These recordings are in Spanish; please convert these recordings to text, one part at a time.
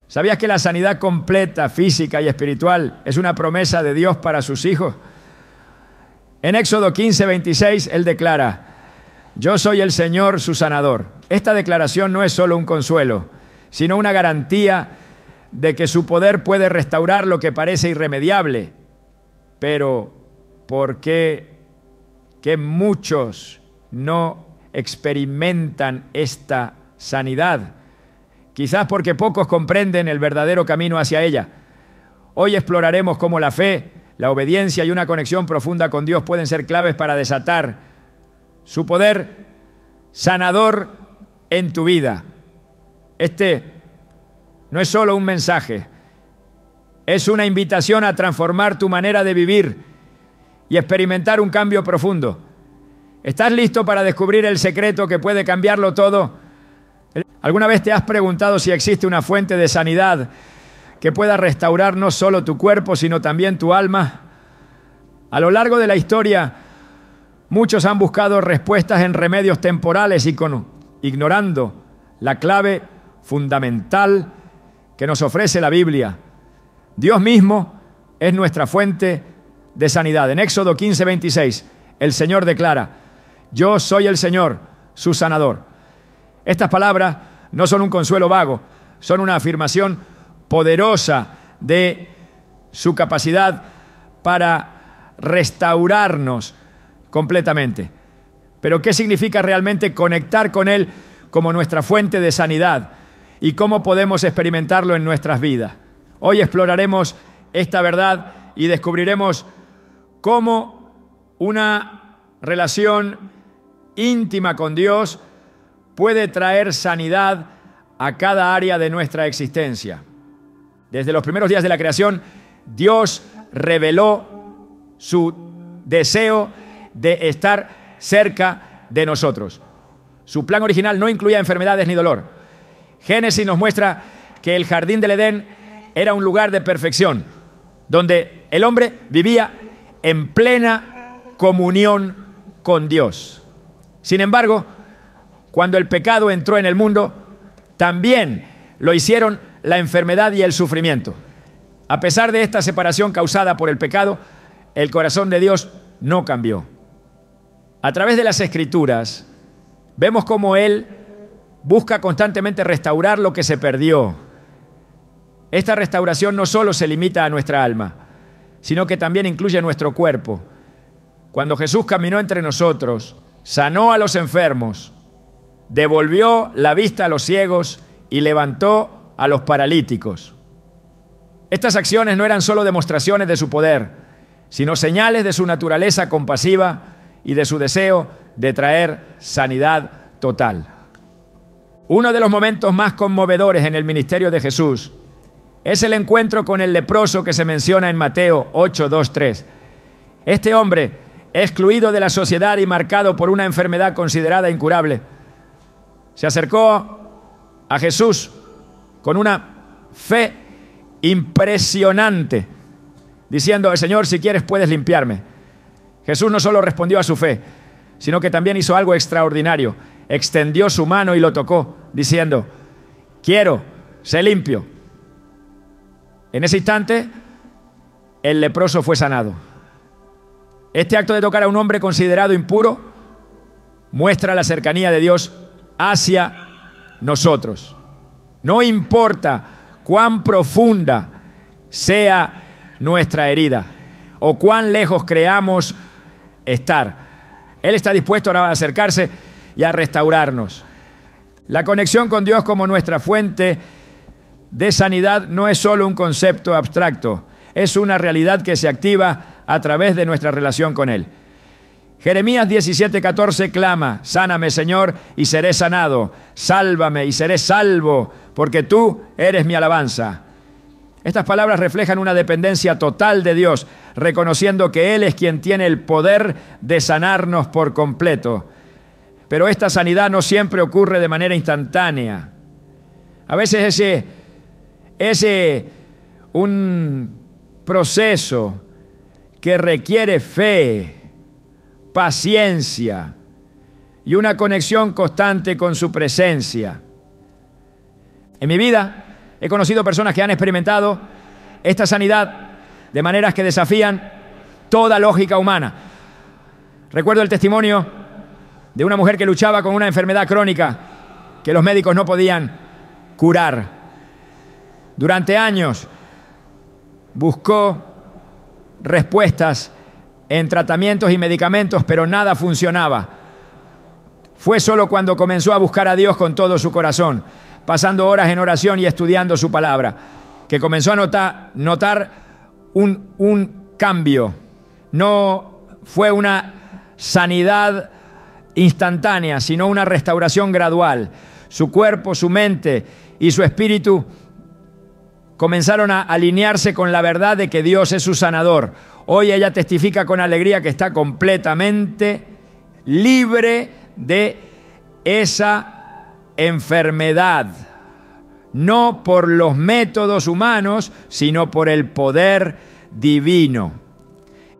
¿Sabías que la sanidad completa, física y espiritual, es una promesa de Dios para sus hijos? En Éxodo 15:26, Él declara: yo soy el Señor, su sanador. Esta declaración no es solo un consuelo, sino una garantía de que su poder puede restaurar lo que parece irremediable. Pero, ¿por qué que muchos no experimentan esta sanidad? Quizás porque pocos comprenden el verdadero camino hacia ella. Hoy exploraremos cómo la fe, la obediencia y una conexión profunda con Dios pueden ser claves para desatar su poder sanador en tu vida. Este no es solo un mensaje, es una invitación a transformar tu manera de vivir y experimentar un cambio profundo. ¿Estás listo para descubrir el secreto que puede cambiarlo todo? ¿Alguna vez te has preguntado si existe una fuente de sanidad que pueda restaurar no solo tu cuerpo, sino también tu alma? A lo largo de la historia, muchos han buscado respuestas en remedios temporales ignorando la clave fundamental que nos ofrece la Biblia. Dios mismo es nuestra fuente de sanidad. En Éxodo 15:26, el Señor declara: yo soy el Señor, su sanador. Estas palabras no son un consuelo vago, son una afirmación poderosa de su capacidad para restaurarnos completamente. Pero ¿qué significa realmente conectar con Él como nuestra fuente de sanidad? ¿Y cómo podemos experimentarlo en nuestras vidas? Hoy exploraremos esta verdad y descubriremos cómo una relación íntima con Dios puede traer sanidad a cada área de nuestra existencia. Desde los primeros días de la creación, Dios reveló su deseo de estar cerca de nosotros. Su plan original no incluía enfermedades ni dolor. Génesis nos muestra que el jardín del Edén era un lugar de perfección, donde el hombre vivía en plena comunión con Dios. Sin embargo, cuando el pecado entró en el mundo, también lo hicieron la enfermedad y el sufrimiento. A pesar de esta separación causada por el pecado, el corazón de Dios no cambió. A través de las Escrituras, vemos cómo Él busca constantemente restaurar lo que se perdió. Esta restauración no solo se limita a nuestra alma, sino que también incluye nuestro cuerpo. Cuando Jesús caminó entre nosotros, sanó a los enfermos, devolvió la vista a los ciegos y levantó a los paralíticos. Estas acciones no eran solo demostraciones de su poder, sino señales de su naturaleza compasiva y de su deseo de traer sanidad total. Uno de los momentos más conmovedores en el ministerio de Jesús es el encuentro con el leproso que se menciona en Mateo 8:2-3. Este hombre, excluido de la sociedad y marcado por una enfermedad considerada incurable, se acercó a Jesús con una fe impresionante, diciendo: Señor, si quieres puedes limpiarme. Jesús no solo respondió a su fe, sino que también hizo algo extraordinario. Extendió su mano y lo tocó, diciendo: quiero, sé limpio. En ese instante, el leproso fue sanado. Este acto de tocar a un hombre considerado impuro muestra la cercanía de Dios hacia nosotros. No importa cuán profunda sea nuestra herida o cuán lejos creamos estar, Él está dispuesto a acercarse y a restaurarnos. La conexión con Dios como nuestra fuente de sanidad no es solo un concepto abstracto, es una realidad que se activa a través de nuestra relación con Él. Jeremías 17:14 clama: sáname, Señor, y seré sanado, sálvame y seré salvo, porque tú eres mi alabanza. Estas palabras reflejan una dependencia total de Dios, reconociendo que Él es quien tiene el poder de sanarnos por completo. Pero esta sanidad no siempre ocurre de manera instantánea. A veces es un proceso que requiere fe, paciencia y una conexión constante con su presencia. En mi vida He conocido personas que han experimentado esta sanidad de maneras que desafían toda lógica humana. Recuerdo el testimonio de una mujer que luchaba con una enfermedad crónica que los médicos no podían curar. Durante años buscó respuestas en tratamientos y medicamentos, pero nada funcionaba. Fue solo cuando comenzó a buscar a Dios con todo su corazón, pasando horas en oración y estudiando su palabra, que comenzó a notar un cambio. No fue una sanidad instantánea, sino una restauración gradual. Su cuerpo, su mente y su espíritu comenzaron a alinearse con la verdad de que Dios es su sanador. Hoy ella testifica con alegría que está completamente libre de esa enfermedad. No por los métodos humanos, sino por el poder divino.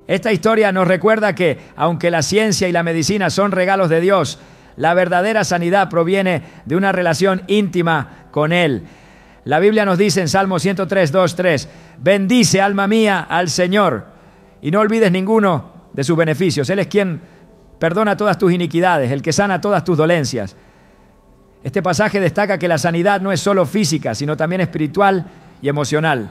Esta historia nos recuerda que, aunque la ciencia y la medicina son regalos de Dios, la verdadera sanidad proviene de una relación íntima con Él. La Biblia nos dice en Salmo 103, 2, 3, bendice, alma mía, al Señor, y no olvides ninguno de sus beneficios. Él es quien perdona todas tus iniquidades, el que sana todas tus dolencias. Este pasaje destaca que la sanidad no es solo física, sino también espiritual y emocional.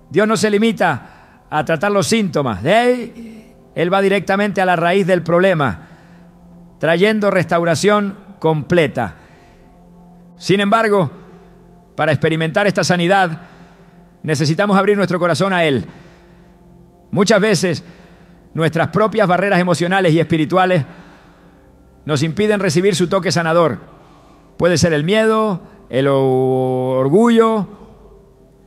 Dios no se limita a tratar los síntomas. Él va directamente a la raíz del problema, trayendo restauración completa. Sin embargo, para experimentar esta sanidad, necesitamos abrir nuestro corazón a Él. Muchas veces, nuestras propias barreras emocionales y espirituales nos impiden recibir su toque sanador. Puede ser el miedo, el orgullo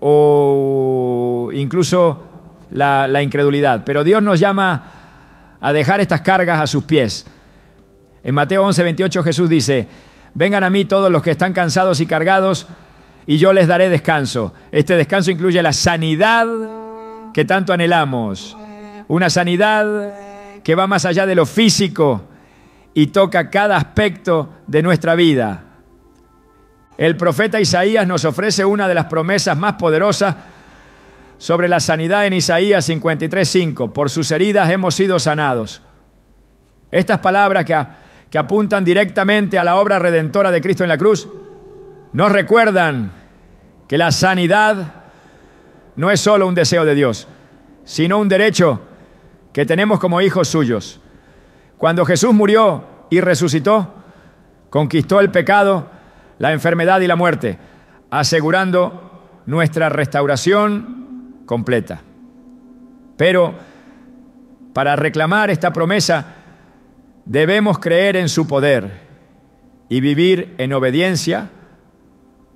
o incluso la incredulidad. Pero Dios nos llama a dejar estas cargas a sus pies. En Mateo 11, 28 Jesús dice, vengan a mí todos los que están cansados y cargados y yo les daré descanso. Este descanso incluye la sanidad que tanto anhelamos. Una sanidad que va más allá de lo físico y toca cada aspecto de nuestra vida. El profeta Isaías nos ofrece una de las promesas más poderosas sobre la sanidad en Isaías 53:5. Por sus heridas hemos sido sanados. Estas palabras que apuntan directamente a la obra redentora de Cristo en la cruz nos recuerdan que la sanidad no es solo un deseo de Dios, sino un derecho que tenemos como hijos suyos. Cuando Jesús murió y resucitó, conquistó el pecado, la enfermedad y la muerte, asegurando nuestra restauración completa. Pero para reclamar esta promesa, debemos creer en su poder y vivir en obediencia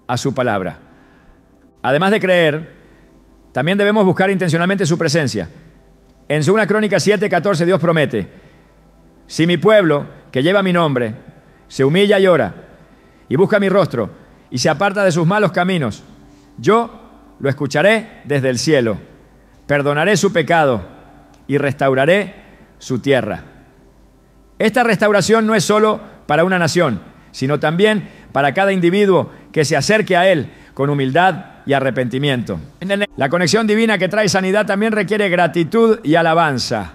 a su palabra. Además de creer, también debemos buscar intencionalmente su presencia. En 2 Crónicas 7:14 Dios promete, si mi pueblo, que lleva mi nombre, se humilla y ora, y busca mi rostro, y se aparta de sus malos caminos, yo lo escucharé desde el cielo, perdonaré su pecado y restauraré su tierra. Esta restauración no es solo para una nación, sino también para cada individuo que se acerque a Él con humildad y arrepentimiento. La conexión divina que trae sanidad también requiere gratitud y alabanza.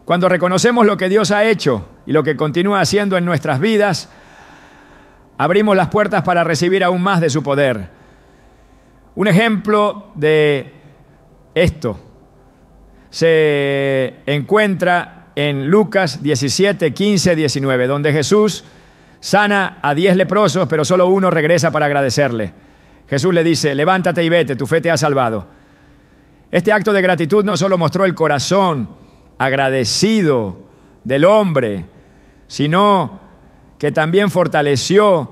Cuando reconocemos lo que Dios ha hecho y lo que continúa haciendo en nuestras vidas, abrimos las puertas para recibir aún más de su poder. Un ejemplo de esto se encuentra en Lucas 17, 15, 19, donde Jesús sana a 10 leprosos, pero solo uno regresa para agradecerle. Jesús le dice, levántate y vete, tu fe te ha salvado. Este acto de gratitud no solo mostró el corazón agradecido del hombre, sino que también fortaleció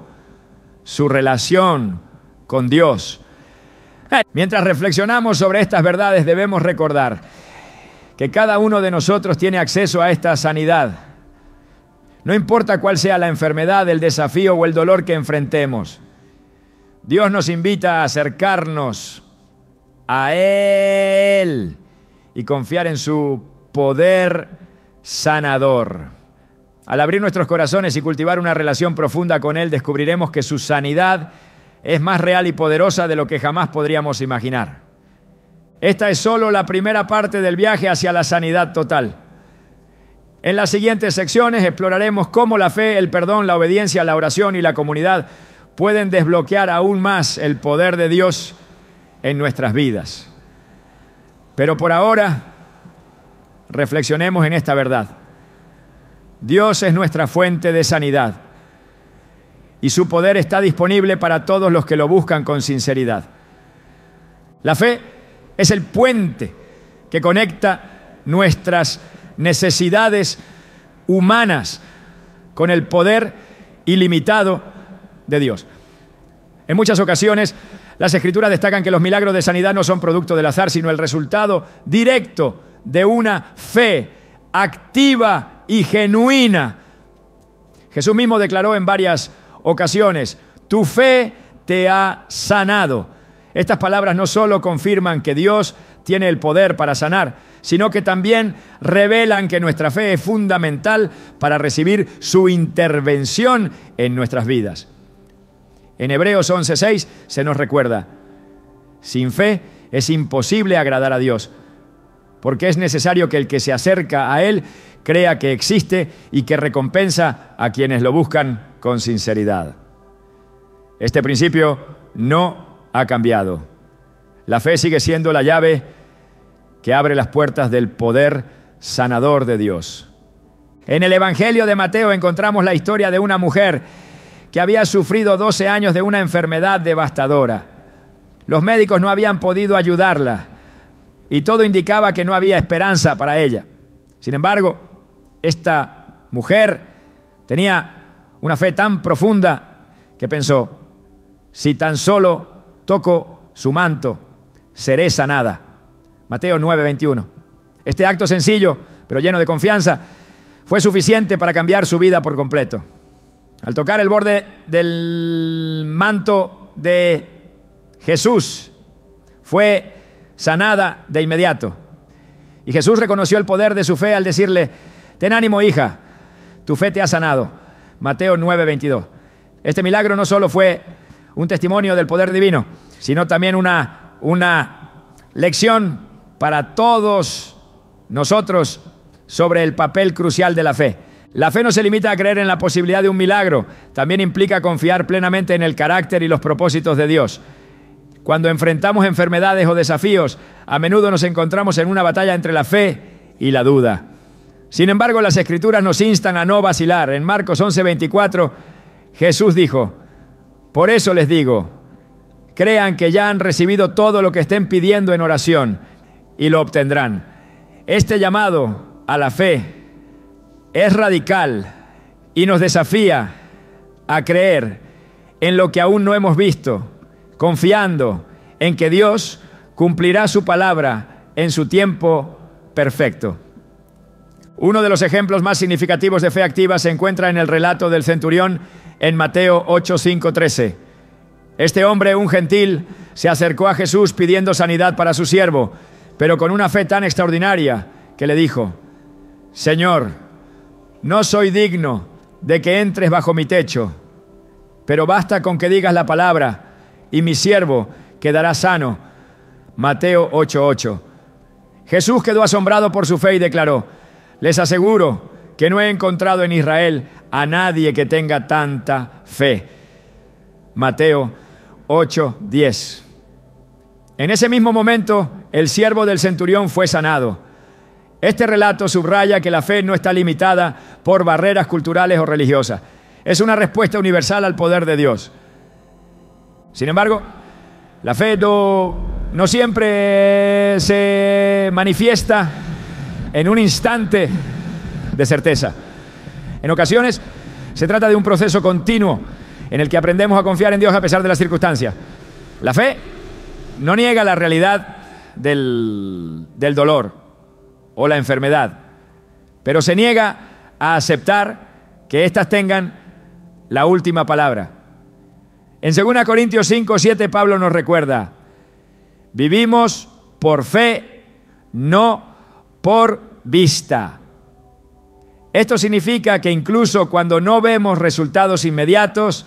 su relación con Dios. Mientras reflexionamos sobre estas verdades, debemos recordar que cada uno de nosotros tiene acceso a esta sanidad. No importa cuál sea la enfermedad, el desafío o el dolor que enfrentemos. Dios nos invita a acercarnos a Él y confiar en su poder sanador. Al abrir nuestros corazones y cultivar una relación profunda con Él, descubriremos que su sanidad es más real y poderosa de lo que jamás podríamos imaginar. Esta es solo la primera parte del viaje hacia la sanidad total. En las siguientes secciones exploraremos cómo la fe, el perdón, la obediencia, la oración y la comunidad pueden desbloquear aún más el poder de Dios en nuestras vidas. Pero por ahora, reflexionemos en esta verdad. Dios es nuestra fuente de sanidad y su poder está disponible para todos los que lo buscan con sinceridad. La fe es el puente que conecta nuestras necesidades humanas con el poder ilimitado de Dios. En muchas ocasiones, las Escrituras destacan que los milagros de sanidad no son producto del azar, sino el resultado directo de una fe activa y genuina. Jesús mismo declaró en varias ocasiones: tu fe te ha sanado. Estas palabras no solo confirman que Dios tiene el poder para sanar, sino que también revelan que nuestra fe es fundamental para recibir su intervención en nuestras vidas. En Hebreos 11:6 se nos recuerda: sin fe es imposible agradar a Dios, porque es necesario que el que se acerca a Él crea que existe y que recompensa a quienes lo buscan con sinceridad. Este principio no ha cambiado. La fe sigue siendo la llave que abre las puertas del poder sanador de Dios. En el Evangelio de Mateo encontramos la historia de una mujer que había sufrido 12 años de una enfermedad devastadora. Los médicos no habían podido ayudarla y todo indicaba que no había esperanza para ella. Sin embargo, esta mujer tenía una fe tan profunda que pensó: si tan solo toco su manto, seré sanada. Mateo 9:21. Este acto sencillo, pero lleno de confianza, fue suficiente para cambiar su vida por completo. Al tocar el borde del manto de Jesús, fue sanada de inmediato. Y Jesús reconoció el poder de su fe al decirle: ten ánimo, hija, tu fe te ha sanado. Mateo 9:22. Este milagro no solo fue un testimonio del poder divino, sino también una lección para todos nosotros sobre el papel crucial de la fe. La fe no se limita a creer en la posibilidad de un milagro, también implica confiar plenamente en el carácter y los propósitos de Dios. Cuando enfrentamos enfermedades o desafíos, a menudo nos encontramos en una batalla entre la fe y la duda. Sin embargo, las Escrituras nos instan a no vacilar. En Marcos 11:24, Jesús dijo: por eso les digo, crean que ya han recibido todo lo que estén pidiendo en oración y lo obtendrán. Este llamado a la fe es radical y nos desafía a creer en lo que aún no hemos visto, confiando en que Dios cumplirá su palabra en su tiempo perfecto. Uno de los ejemplos más significativos de fe activa se encuentra en el relato del centurión en Mateo 8:5-13. Este hombre, un gentil, se acercó a Jesús pidiendo sanidad para su siervo, pero con una fe tan extraordinaria que le dijo: Señor, no soy digno de que entres bajo mi techo, pero basta con que digas la palabra y mi siervo quedará sano. Mateo 8:8. Jesús quedó asombrado por su fe y declaró: les aseguro que no he encontrado en Israel a nadie que tenga tanta fe. Mateo 8:10. En ese mismo momento, el siervo del centurión fue sanado. Este relato subraya que la fe no está limitada por barreras culturales o religiosas. Es una respuesta universal al poder de Dios. Sin embargo, la fe no siempre se manifiesta en un instante de certeza. En ocasiones, se trata de un proceso continuo en el que aprendemos a confiar en Dios a pesar de las circunstancias. La fe no niega la realidad del dolor o la enfermedad, pero se niega a aceptar que éstas tengan la última palabra. En 2 Corintios 5:7 Pablo nos recuerda: vivimos por fe, no por vista. Esto significa que incluso cuando no vemos resultados inmediatos,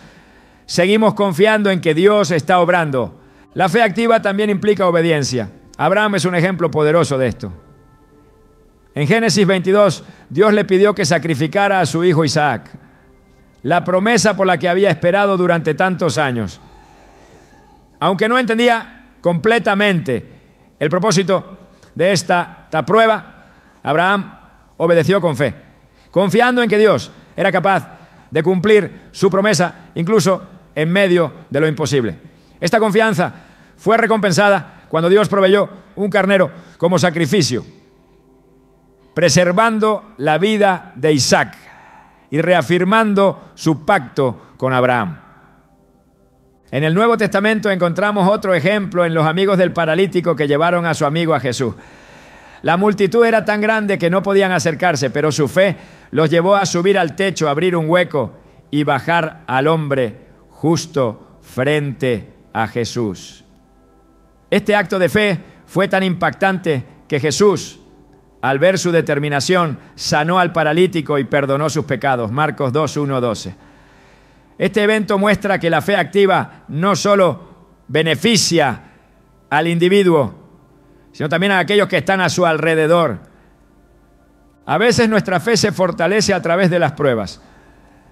Seguimos confiando en que Dios está obrando. La fe activa también implica obediencia. Abraham es un ejemplo poderoso de esto. En Génesis 22, Dios le pidió que sacrificara a su hijo Isaac, la promesa por la que había esperado durante tantos años. Aunque no entendía completamente el propósito de esta prueba, Abraham obedeció con fe, confiando en que Dios era capaz de cumplir su promesa, incluso en medio de lo imposible. Esta confianza fue recompensada cuando Dios proveyó un carnero como sacrificio, preservando la vida de Isaac y reafirmando su pacto con Abraham. En el Nuevo Testamento encontramos otro ejemplo en los amigos del paralítico que llevaron a su amigo a Jesús. La multitud era tan grande que no podían acercarse, pero su fe los llevó a subir al techo, abrir un hueco y bajar al hombre justo frente a Jesús. Este acto de fe fue tan impactante que Jesús, al ver su determinación, sanó al paralítico y perdonó sus pecados. Marcos 2, 1, 12. Este evento muestra que la fe activa no solo beneficia al individuo, sino también a aquellos que están a su alrededor. A veces nuestra fe se fortalece a través de las pruebas.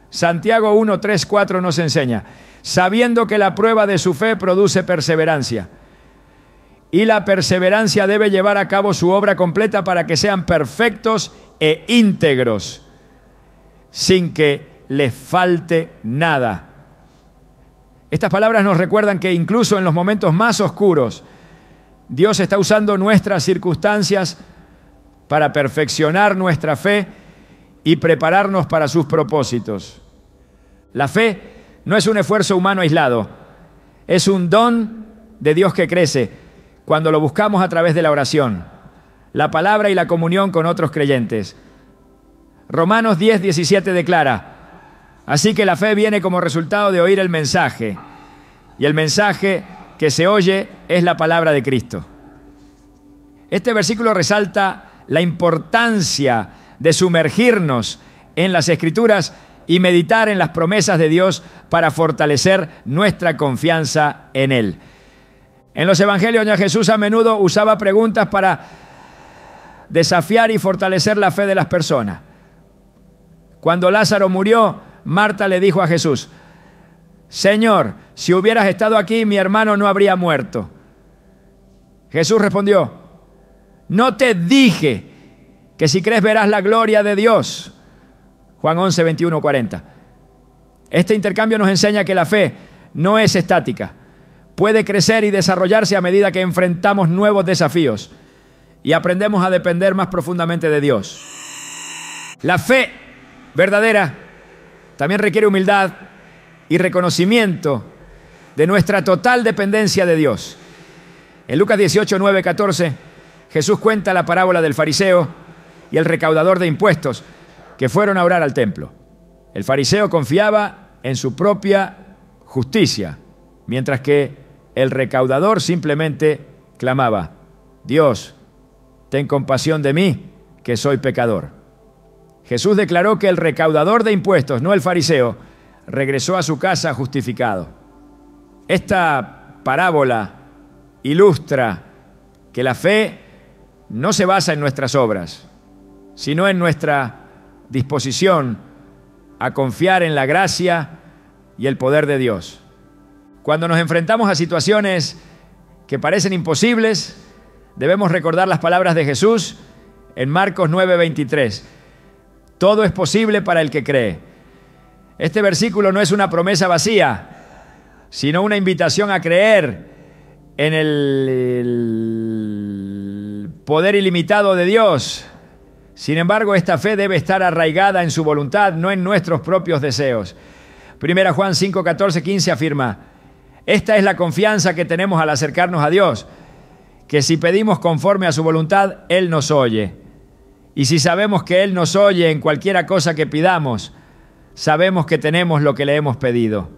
Santiago 1, 3, 4 nos enseña, sabiendo que la prueba de su fe produce perseverancia. Y la perseverancia debe llevar a cabo su obra completa para que sean perfectos e íntegros, sin que les falte nada. Estas palabras nos recuerdan que incluso en los momentos más oscuros, Dios está usando nuestras circunstancias para perfeccionar nuestra fe y prepararnos para sus propósitos. La fe no es un esfuerzo humano aislado, es un don de Dios que crece cuando lo buscamos a través de la oración, la palabra y la comunión con otros creyentes. Romanos 10, 17 declara, así que la fe viene como resultado de oír el mensaje, y el mensaje que se oye es la palabra de Cristo. Este versículo resalta la importancia de sumergirnos en las Escrituras y meditar en las promesas de Dios para fortalecer nuestra confianza en Él. En los evangelios Jesús a menudo usaba preguntas para desafiar y fortalecer la fe de las personas. Cuando Lázaro murió, Marta le dijo a Jesús, Señor, si hubieras estado aquí, mi hermano no habría muerto. Jesús respondió, no te dije que si crees verás la gloria de Dios. Juan 11, 21, 40. Este intercambio nos enseña que la fe no es estática. Puede crecer y desarrollarse a medida que enfrentamos nuevos desafíos y aprendemos a depender más profundamente de Dios. La fe verdadera también requiere humildad y reconocimiento de nuestra total dependencia de Dios. En Lucas 18, 9, 14, Jesús cuenta la parábola del fariseo y el recaudador de impuestos que fueron a orar al templo. El fariseo confiaba en su propia justicia, mientras que el recaudador simplemente clamaba, Dios, ten compasión de mí, que soy pecador. Jesús declaró que el recaudador de impuestos, no el fariseo, regresó a su casa justificado. Esta parábola ilustra que la fe no se basa en nuestras obras, sino en nuestra disposición a confiar en la gracia y el poder de Dios. Cuando nos enfrentamos a situaciones que parecen imposibles, debemos recordar las palabras de Jesús en Marcos 9:23. Todo es posible para el que cree. Este versículo no es una promesa vacía, sino una invitación a creer en el poder ilimitado de Dios. Sin embargo, esta fe debe estar arraigada en su voluntad, no en nuestros propios deseos. 1 Juan 5, 14, 15 afirma, esta es la confianza que tenemos al acercarnos a Dios, que si pedimos conforme a su voluntad, Él nos oye. Y si sabemos que Él nos oye en cualquiera cosa que pidamos, sabemos que tenemos lo que le hemos pedido.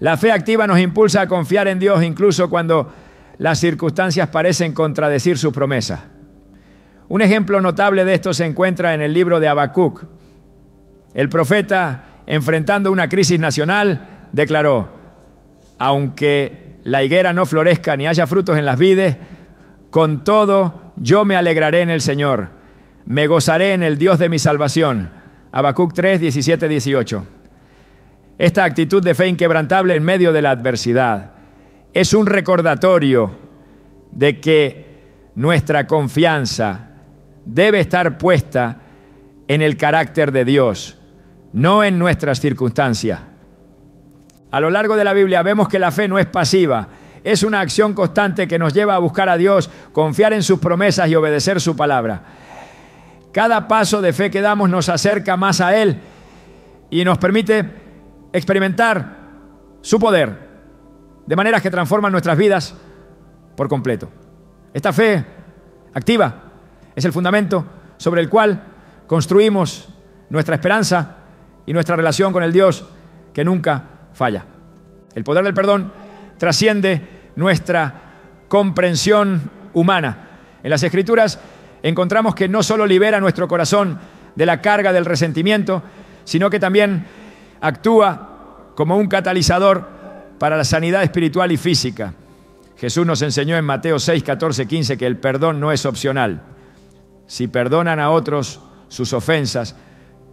La fe activa nos impulsa a confiar en Dios incluso cuando las circunstancias parecen contradecir su promesa. Un ejemplo notable de esto se encuentra en el libro de Habacuc. El profeta, enfrentando una crisis nacional, declaró: aunque la higuera no florezca ni haya frutos en las vides, con todo yo me alegraré en el Señor, me gozaré en el Dios de mi salvación. Habacuc 3, 17, 18. Esta actitud de fe inquebrantable en medio de la adversidad es un recordatorio de que nuestra confianza debe estar puesta en el carácter de Dios, no en nuestras circunstancias. A lo largo de la Biblia vemos que la fe no es pasiva, es una acción constante que nos lleva a buscar a Dios, confiar en sus promesas y obedecer su palabra. Cada paso de fe que damos nos acerca más a Él y nos permite experimentar su poder de maneras que transforman nuestras vidas por completo. Esta fe activa es el fundamento sobre el cual construimos nuestra esperanza y nuestra relación con el Dios que nunca falla. El poder del perdón trasciende nuestra comprensión humana. En las Escrituras encontramos que no solo libera nuestro corazón de la carga del resentimiento, sino que también actúa como un catalizador para la sanidad espiritual y física. Jesús nos enseñó en Mateo 6, 14, 15 que el perdón no es opcional. Si perdonan a otros sus ofensas,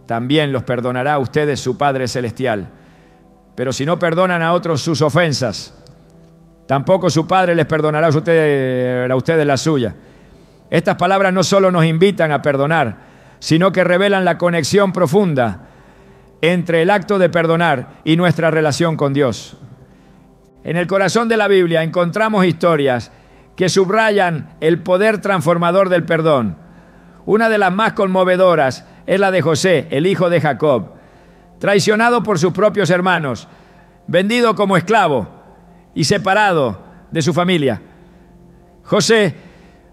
también los perdonará a ustedes su Padre Celestial. Pero si no perdonan a otros sus ofensas, tampoco su Padre les perdonará a ustedes la suya. Estas palabras no solo nos invitan a perdonar, sino que revelan la conexión profunda entre el acto de perdonar y nuestra relación con Dios. En el corazón de la Biblia encontramos historias que subrayan el poder transformador del perdón. Una de las más conmovedoras es la de José, el hijo de Jacob, traicionado por sus propios hermanos, vendido como esclavo y separado de su familia. José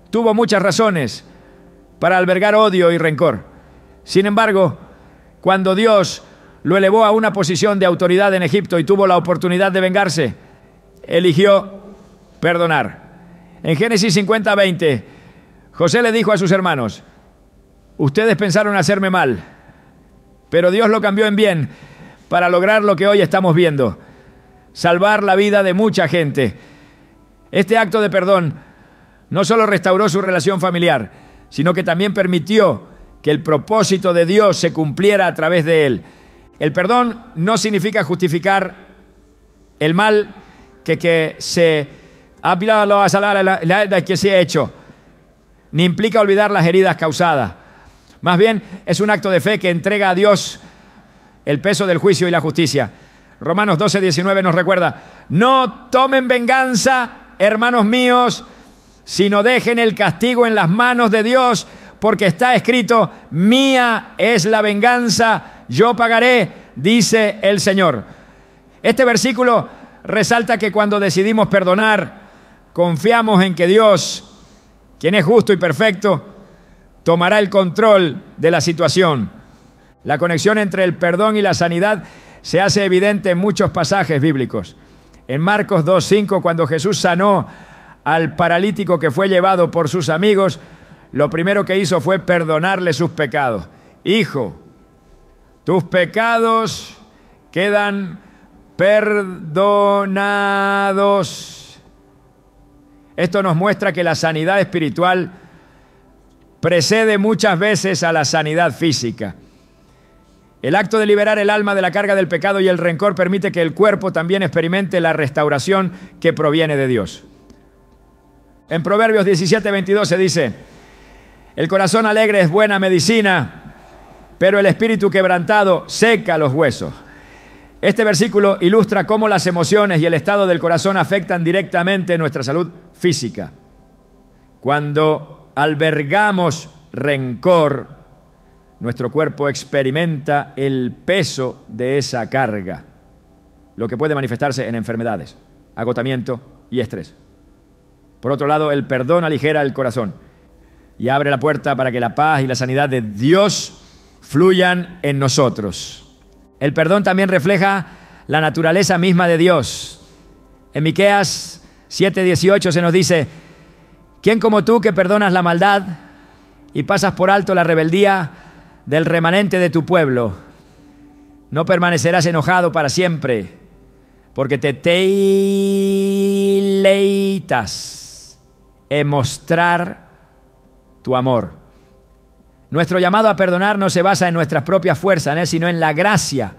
tuvo muchas razones para albergar odio y rencor. Sin embargo, cuando Dios lo elevó a una posición de autoridad en Egipto y tuvo la oportunidad de vengarse, eligió perdonar. En Génesis 50, 20, José le dijo a sus hermanos: ustedes pensaron hacerme mal, pero Dios lo cambió en bien para lograr lo que hoy estamos viendo, salvar la vida de mucha gente. Este acto de perdón no solo restauró su relación familiar, sino que también permitió que el propósito de Dios se cumpliera a través de él. El perdón no significa justificar el mal que se ha hecho, ni implica olvidar las heridas causadas. Más bien, es un acto de fe que entrega a Dios el peso del juicio y la justicia. Romanos 12, 19 nos recuerda: no tomen venganza, hermanos míos, sino dejen el castigo en las manos de Dios, porque está escrito: mía es la venganza, yo pagaré, dice el Señor. Este versículo resalta que cuando decidimos perdonar, confiamos en que Dios, quien es justo y perfecto, tomará el control de la situación. La conexión entre el perdón y la sanidad se hace evidente en muchos pasajes bíblicos. En Marcos 2:5, cuando Jesús sanó al paralítico que fue llevado por sus amigos, lo primero que hizo fue perdonarle sus pecados. Hijo, tus pecados quedan perdonados. Esto nos muestra que la sanidad espiritual precede muchas veces a la sanidad física. El acto de liberar el alma de la carga del pecado y el rencor permite que el cuerpo también experimente la restauración que proviene de Dios. En Proverbios 17:22 se dice: el corazón alegre es buena medicina, pero el espíritu quebrantado seca los huesos. Este versículo ilustra cómo las emociones y el estado del corazón afectan directamente nuestra salud física. Cuando albergamos rencor, nuestro cuerpo experimenta el peso de esa carga, lo que puede manifestarse en enfermedades, agotamiento y estrés. Por otro lado, el perdón aligera el corazón y abre la puerta para que la paz y la sanidad de Dios fluyan en nosotros. El perdón también refleja la naturaleza misma de Dios. En Miqueas 7:18 se nos dice: ¿quién como tú que perdonas la maldad y pasas por alto la rebeldía del remanente de tu pueblo? No permanecerás enojado para siempre, porque te deleitas en mostrar tu amor. Nuestro llamado a perdonar no se basa en nuestras propias fuerzas, sino en la gracia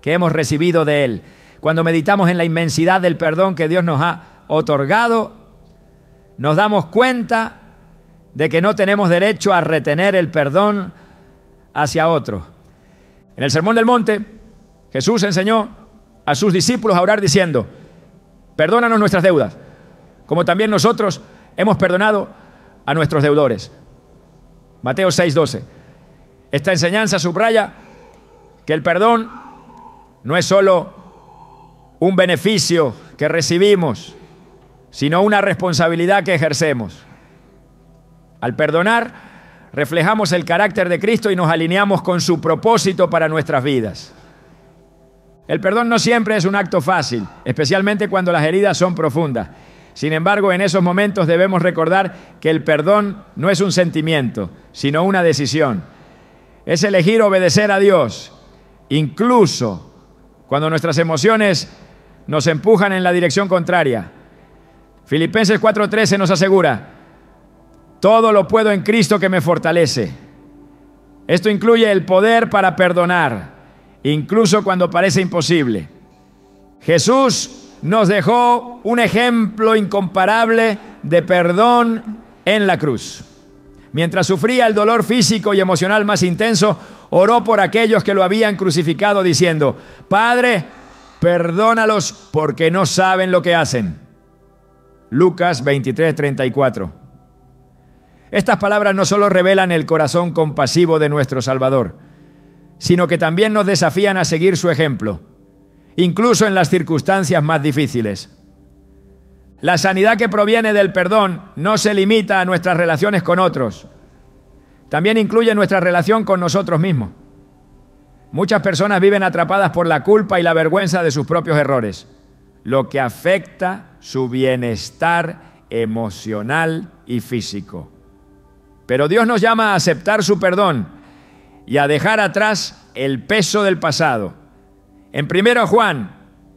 que hemos recibido de Él. Cuando meditamos en la inmensidad del perdón que Dios nos ha otorgado, nos damos cuenta de que no tenemos derecho a retener el perdón hacia otro. En el Sermón del Monte, Jesús enseñó a sus discípulos a orar diciendo: perdónanos nuestras deudas, como también nosotros hemos perdonado a nuestros deudores. Mateo 6:12. Esta enseñanza subraya que el perdón no es solo un beneficio que recibimos, sino una responsabilidad que ejercemos. Al perdonar, reflejamos el carácter de Cristo y nos alineamos con su propósito para nuestras vidas. El perdón no siempre es un acto fácil, especialmente cuando las heridas son profundas. Sin embargo, en esos momentos debemos recordar que el perdón no es un sentimiento, sino una decisión. Es elegir obedecer a Dios, incluso cuando nuestras emociones nos empujan en la dirección contraria. Filipenses 4:13 nos asegura: todo lo puedo en Cristo que me fortalece. Esto incluye el poder para perdonar, incluso cuando parece imposible. Jesús nos dejó un ejemplo incomparable de perdón en la cruz. Mientras sufría el dolor físico y emocional más intenso, oró por aquellos que lo habían crucificado diciendo: Padre, perdónalos porque no saben lo que hacen. Lucas 23:34. Estas palabras no solo revelan el corazón compasivo de nuestro Salvador, sino que también nos desafían a seguir su ejemplo, incluso en las circunstancias más difíciles. La sanidad que proviene del perdón no se limita a nuestras relaciones con otros, también incluye nuestra relación con nosotros mismos. Muchas personas viven atrapadas por la culpa y la vergüenza de sus propios errores, lo que afecta su bienestar emocional y físico. Pero Dios nos llama a aceptar su perdón y a dejar atrás el peso del pasado. En 1 Juan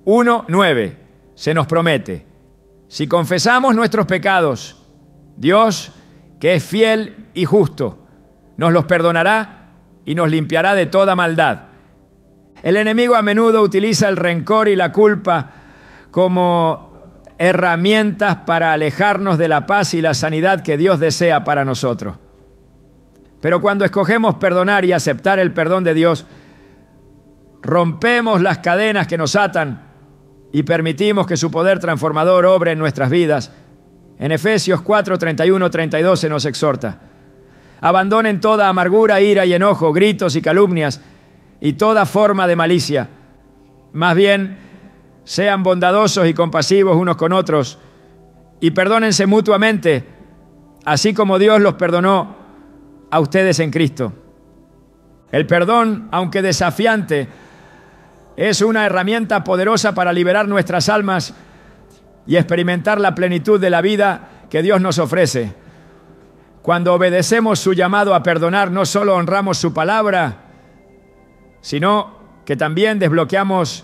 1:9 se nos promete: si confesamos nuestros pecados, Dios, que es fiel y justo, nos los perdonará y nos limpiará de toda maldad. El enemigo a menudo utiliza el rencor y la culpa como herramientas para alejarnos de la paz y la sanidad que Dios desea para nosotros. Pero cuando escogemos perdonar y aceptar el perdón de Dios, rompemos las cadenas que nos atan y permitimos que su poder transformador obre en nuestras vidas. En Efesios 4:31-32 se nos exhorta: abandonen toda amargura, ira y enojo, gritos y calumnias y toda forma de malicia. Más bien, sean bondadosos y compasivos unos con otros y perdónense mutuamente, así como Dios los perdonó a ustedes en Cristo. El perdón, aunque desafiante, es una herramienta poderosa para liberar nuestras almas y experimentar la plenitud de la vida que Dios nos ofrece. Cuando obedecemos su llamado a perdonar, no solo honramos su palabra, sino que también desbloqueamos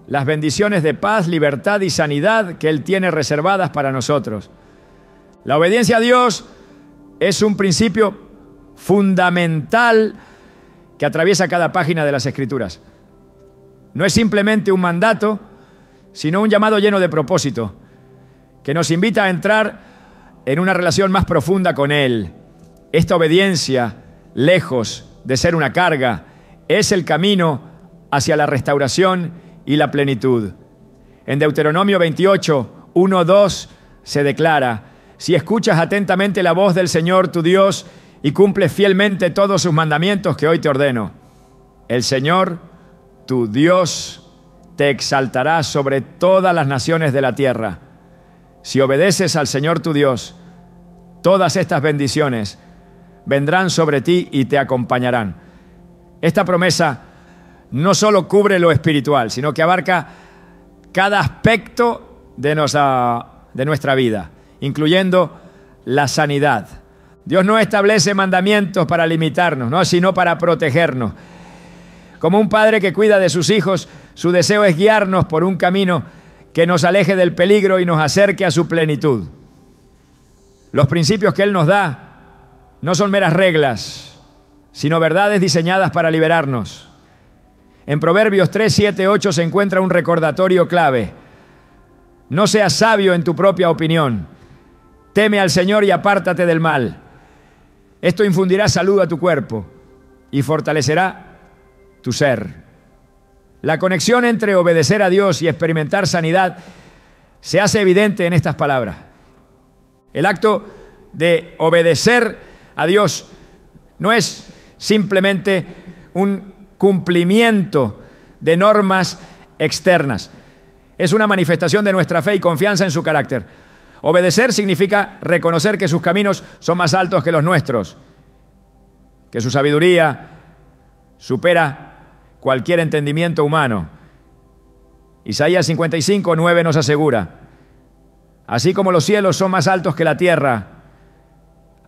las bendiciones de paz, libertad y sanidad que Él tiene reservadas para nosotros. La obediencia a Dios es un principio fundamental que atraviesa cada página de las Escrituras. No es simplemente un mandato, sino un llamado lleno de propósito, que nos invita a entrar en una relación más profunda con Él. Esta obediencia, lejos de ser una carga, es el camino hacia la restauración y la plenitud. En Deuteronomio 28:1-2 se declara: si escuchas atentamente la voz del Señor tu Dios y cumples fielmente todos sus mandamientos que hoy te ordeno, el Señor tu Dios te exaltará sobre todas las naciones de la tierra. Si obedeces al Señor tu Dios, todas estas bendiciones vendrán sobre ti y te acompañarán. Esta promesa no solo cubre lo espiritual, sino que abarca cada aspecto de nuestra vida, incluyendo la sanidad. Dios no establece mandamientos para limitarnos, ¿no?, sino para protegernos. Como un padre que cuida de sus hijos, Su deseo es guiarnos por un camino que nos aleje del peligro y nos acerque a su plenitud. Los principios que Él nos da no son meras reglas, sino verdades diseñadas para liberarnos. En Proverbios 3, 7, 8 se encuentra un recordatorio clave. No seas sabio en tu propia opinión. Teme al Señor y apártate del mal. Esto infundirá salud a tu cuerpo y fortalecerá tu ser. La conexión entre obedecer a Dios y experimentar sanidad se hace evidente en estas palabras. El acto de obedecer a Dios no es simplemente un cumplimiento de normas externas. Es una manifestación de nuestra fe y confianza en su carácter. Obedecer significa reconocer que sus caminos son más altos que los nuestros, que su sabiduría supera cualquier entendimiento humano. Isaías 55, 9 nos asegura: así como los cielos son más altos que la tierra,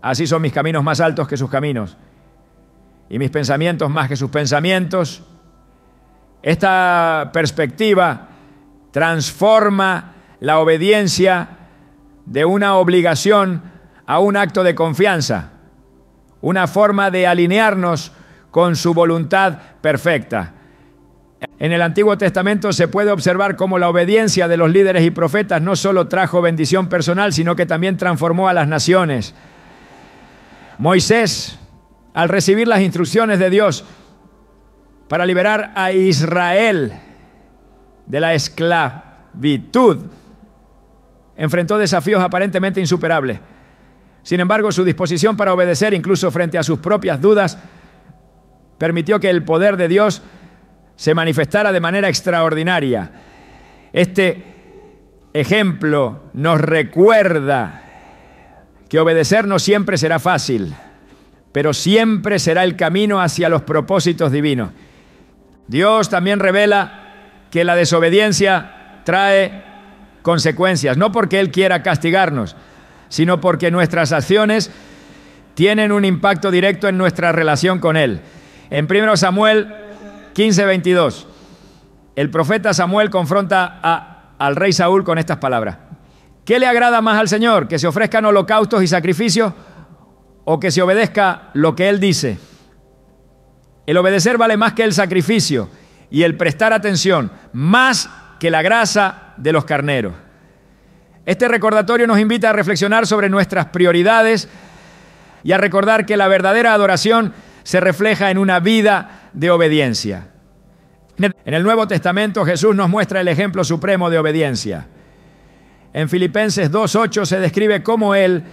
así son mis caminos más altos que sus caminos, y mis pensamientos más que sus pensamientos. Esta perspectiva transforma la obediencia de una obligación a un acto de confianza, una forma de alinearnos con su voluntad perfecta. En el Antiguo Testamento se puede observar cómo la obediencia de los líderes y profetas no solo trajo bendición personal, sino que también transformó a las naciones. Moisés, al recibir las instrucciones de Dios para liberar a Israel de la esclavitud, enfrentó desafíos aparentemente insuperables. Sin embargo, su disposición para obedecer, incluso frente a sus propias dudas, permitió que el poder de Dios se manifestara de manera extraordinaria. Este ejemplo nos recuerda que obedecer no siempre será fácil, pero siempre será el camino hacia los propósitos divinos. Dios también revela que la desobediencia trae consecuencias, no porque Él quiera castigarnos, sino porque nuestras acciones tienen un impacto directo en nuestra relación con Él. En 1 Samuel 15, 22, el profeta Samuel confronta al rey Saúl con estas palabras: ¿qué le agrada más al Señor? ¿Que se ofrezcan holocaustos y sacrificios o que se obedezca lo que Él dice? El obedecer vale más que el sacrificio y el prestar atención, más que la grasa de los carneros. Este recordatorio nos invita a reflexionar sobre nuestras prioridades y a recordar que la verdadera adoración se refleja en una vida de obediencia. En el Nuevo Testamento Jesús nos muestra el ejemplo supremo de obediencia. En Filipenses 2:8 se describe cómo Él,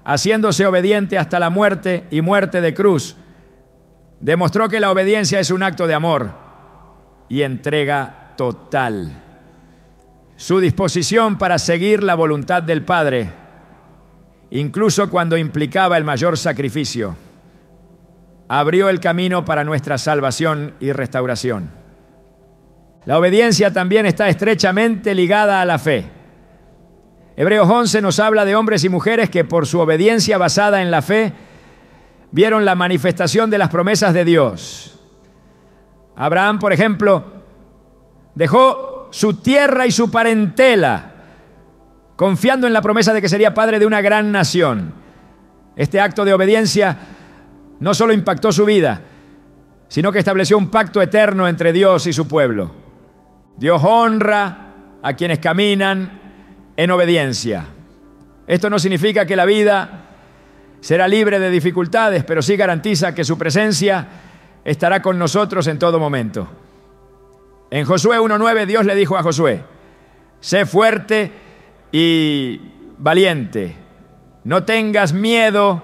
haciéndose obediente hasta la muerte y muerte de cruz, demostró que la obediencia es un acto de amor y entrega total. Su disposición para seguir la voluntad del Padre, incluso cuando implicaba el mayor sacrificio, abrió el camino para nuestra salvación y restauración. La obediencia también está estrechamente ligada a la fe. Hebreos 11 nos habla de hombres y mujeres que por su obediencia basada en la fe vieron la manifestación de las promesas de Dios. Abraham, por ejemplo, dejó su tierra y su parentela, confiando en la promesa de que sería padre de una gran nación. Este acto de obediencia no solo impactó su vida, sino que estableció un pacto eterno entre Dios y su pueblo. Dios honra a quienes caminan en obediencia. Esto no significa que la vida será libre de dificultades, pero sí garantiza que su presencia estará con nosotros en todo momento. En Josué 1:9 Dios le dijo a Josué: sé fuerte y valiente, no tengas miedo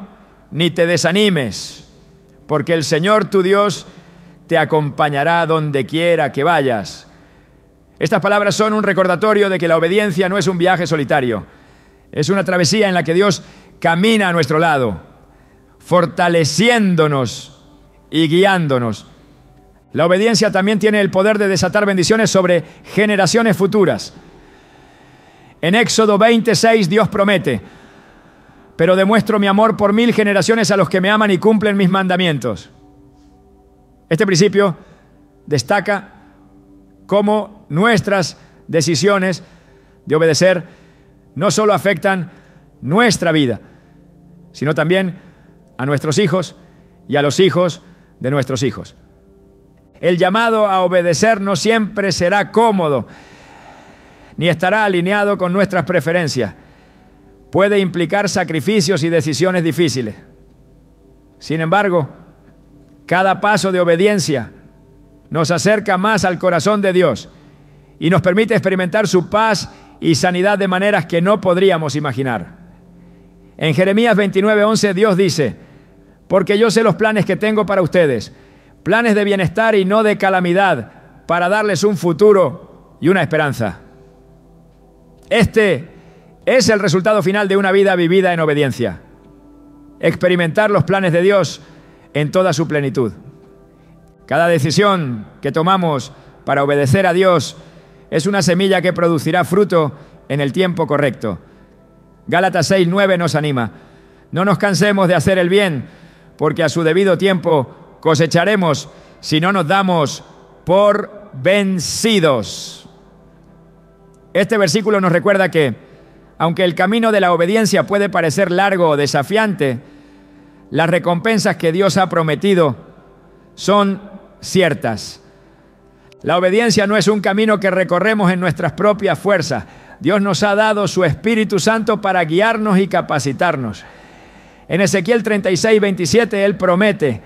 ni te desanimes, porque el Señor tu Dios te acompañará donde quiera que vayas. Estas palabras son un recordatorio de que la obediencia no es un viaje solitario, es una travesía en la que Dios camina a nuestro lado, fortaleciéndonos y guiándonos. La obediencia también tiene el poder de desatar bendiciones sobre generaciones futuras. En Éxodo 26 Dios promete: pero demuestro mi amor por 1000 generaciones a los que me aman y cumplen mis mandamientos. Este principio destaca cómo nuestras decisiones de obedecer no solo afectan nuestra vida, sino también a nuestros hijos y a los hijos de nuestros hijos. El llamado a obedecer no siempre será cómodo, ni estará alineado con nuestras preferencias. Puede implicar sacrificios y decisiones difíciles. Sin embargo, cada paso de obediencia nos acerca más al corazón de Dios y nos permite experimentar su paz y sanidad de maneras que no podríamos imaginar. En Jeremías 29:11 Dios dice: porque yo sé los planes que tengo para ustedes, planes de bienestar y no de calamidad, para darles un futuro y una esperanza. Este es el resultado final de una vida vivida en obediencia. Experimentar los planes de Dios en toda su plenitud. Cada decisión que tomamos para obedecer a Dios es una semilla que producirá fruto en el tiempo correcto. Gálatas 6:9 nos anima: no nos cansemos de hacer el bien, porque a su debido tiempo cosecharemos si no nos damos por vencidos. Este versículo nos recuerda que, aunque el camino de la obediencia puede parecer largo o desafiante, las recompensas que Dios ha prometido son ciertas. La obediencia no es un camino que recorremos en nuestras propias fuerzas. Dios nos ha dado su Espíritu Santo para guiarnos y capacitarnos. En Ezequiel 36:27 Él promete: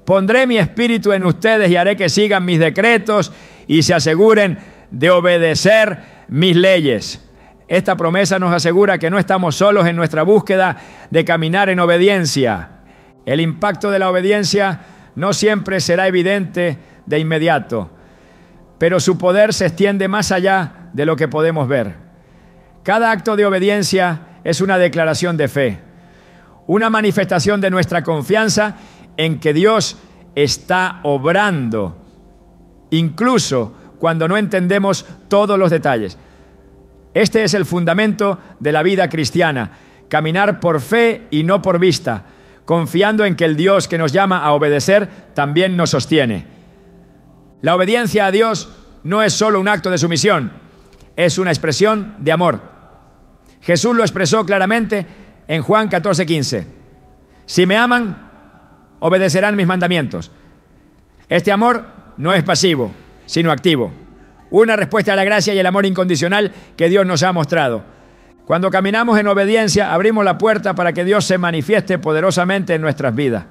pondré mi espíritu en ustedes y haré que sigan mis decretos y se aseguren de obedecer mis leyes. Esta promesa nos asegura que no estamos solos en nuestra búsqueda de caminar en obediencia. El impacto de la obediencia no siempre será evidente de inmediato, pero su poder se extiende más allá de lo que podemos ver. Cada acto de obediencia es una declaración de fe, una manifestación de nuestra confianza en que Dios está obrando, incluso cuando no entendemos todos los detalles. Este es el fundamento de la vida cristiana: caminar por fe y no por vista, confiando en que el Dios que nos llama a obedecer también nos sostiene. La obediencia a Dios no es solo un acto de sumisión, es una expresión de amor. Jesús lo expresó claramente en Juan 14:15. Si me aman, obedecerán mis mandamientos. Este amor no es pasivo, sino activo. Una respuesta a la gracia y el amor incondicional que Dios nos ha mostrado. Cuando caminamos en obediencia, abrimos la puerta para que Dios se manifieste poderosamente en nuestras vidas.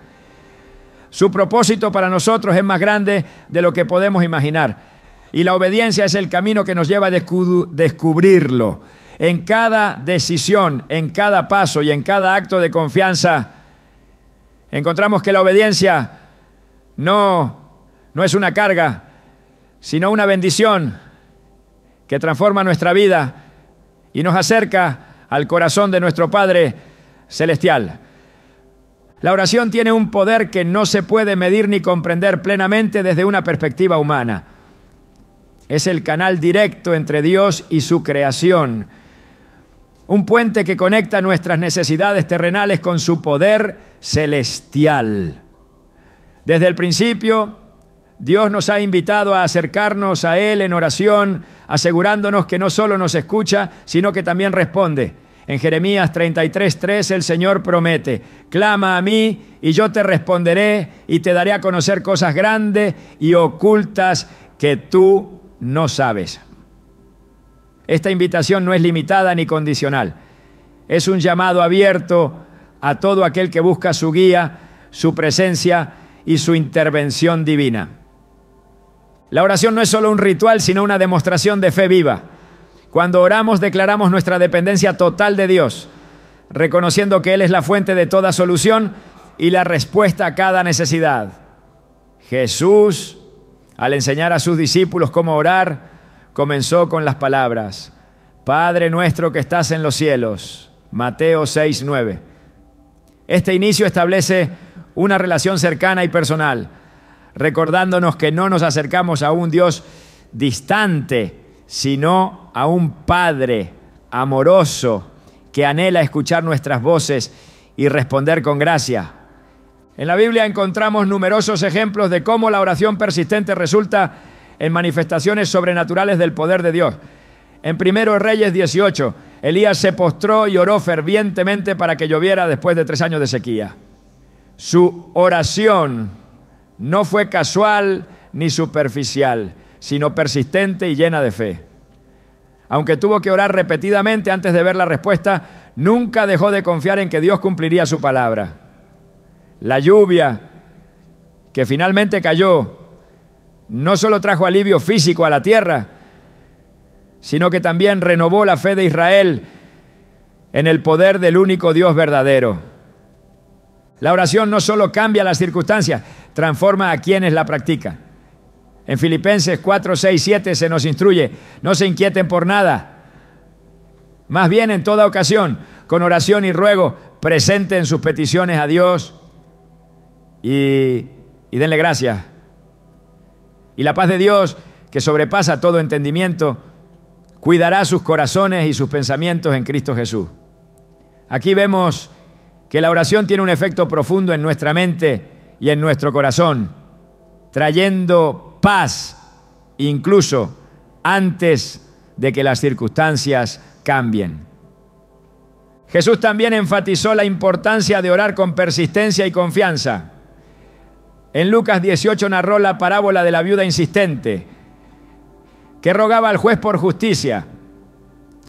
Su propósito para nosotros es más grande de lo que podemos imaginar. Y la obediencia es el camino que nos lleva a descubrirlo. En cada decisión, en cada paso y en cada acto de confianza, encontramos que la obediencia no es una carga, sino una bendición que transforma nuestra vida y nos acerca al corazón de nuestro Padre Celestial. La oración tiene un poder que no se puede medir ni comprender plenamente desde una perspectiva humana. Es el canal directo entre Dios y su creación, un puente que conecta nuestras necesidades terrenales con su poder celestial. Desde el principio, Dios nos ha invitado a acercarnos a Él en oración, asegurándonos que no solo nos escucha, sino que también responde. En Jeremías 33:3 el Señor promete: clama a mí y yo te responderé y te daré a conocer cosas grandes y ocultas que tú no sabes. Esta invitación no es limitada ni condicional. Es un llamado abierto a todo aquel que busca su guía, su presencia y su intervención divina. La oración no es solo un ritual, sino una demostración de fe viva. Cuando oramos, declaramos nuestra dependencia total de Dios, reconociendo que Él es la fuente de toda solución y la respuesta a cada necesidad. Jesús, al enseñar a sus discípulos cómo orar, comenzó con las palabras: Padre nuestro que estás en los cielos. Mateo 6:9. Este inicio establece una relación cercana y personal, recordándonos que no nos acercamos a un Dios distante, sino a un Padre amoroso que anhela escuchar nuestras voces y responder con gracia. En la Biblia encontramos numerosos ejemplos de cómo la oración persistente resulta en manifestaciones sobrenaturales del poder de Dios. En 1 Reyes 18, Elías se postró y oró fervientemente para que lloviera después de 3 años de sequía. Su oración no fue casual ni superficial, sino persistente y llena de fe. Aunque tuvo que orar repetidamente antes de ver la respuesta, nunca dejó de confiar en que Dios cumpliría su palabra. La lluvia que finalmente cayó no solo trajo alivio físico a la tierra, sino que también renovó la fe de Israel en el poder del único Dios verdadero. La oración no solo cambia las circunstancias, transforma a quienes la practican. En Filipenses 4, 6, 7 se nos instruye: no se inquieten por nada, más bien en toda ocasión, con oración y ruego, presenten sus peticiones a Dios y denle gracias. Y la paz de Dios, que sobrepasa todo entendimiento, cuidará sus corazones y sus pensamientos en Cristo Jesús. Aquí vemos que la oración tiene un efecto profundo en nuestra mente y en nuestro corazón, trayendo paz incluso antes de que las circunstancias cambien. Jesús también enfatizó la importancia de orar con persistencia y confianza. En Lucas 18 narró la parábola de la viuda insistente, que rogaba al juez por justicia.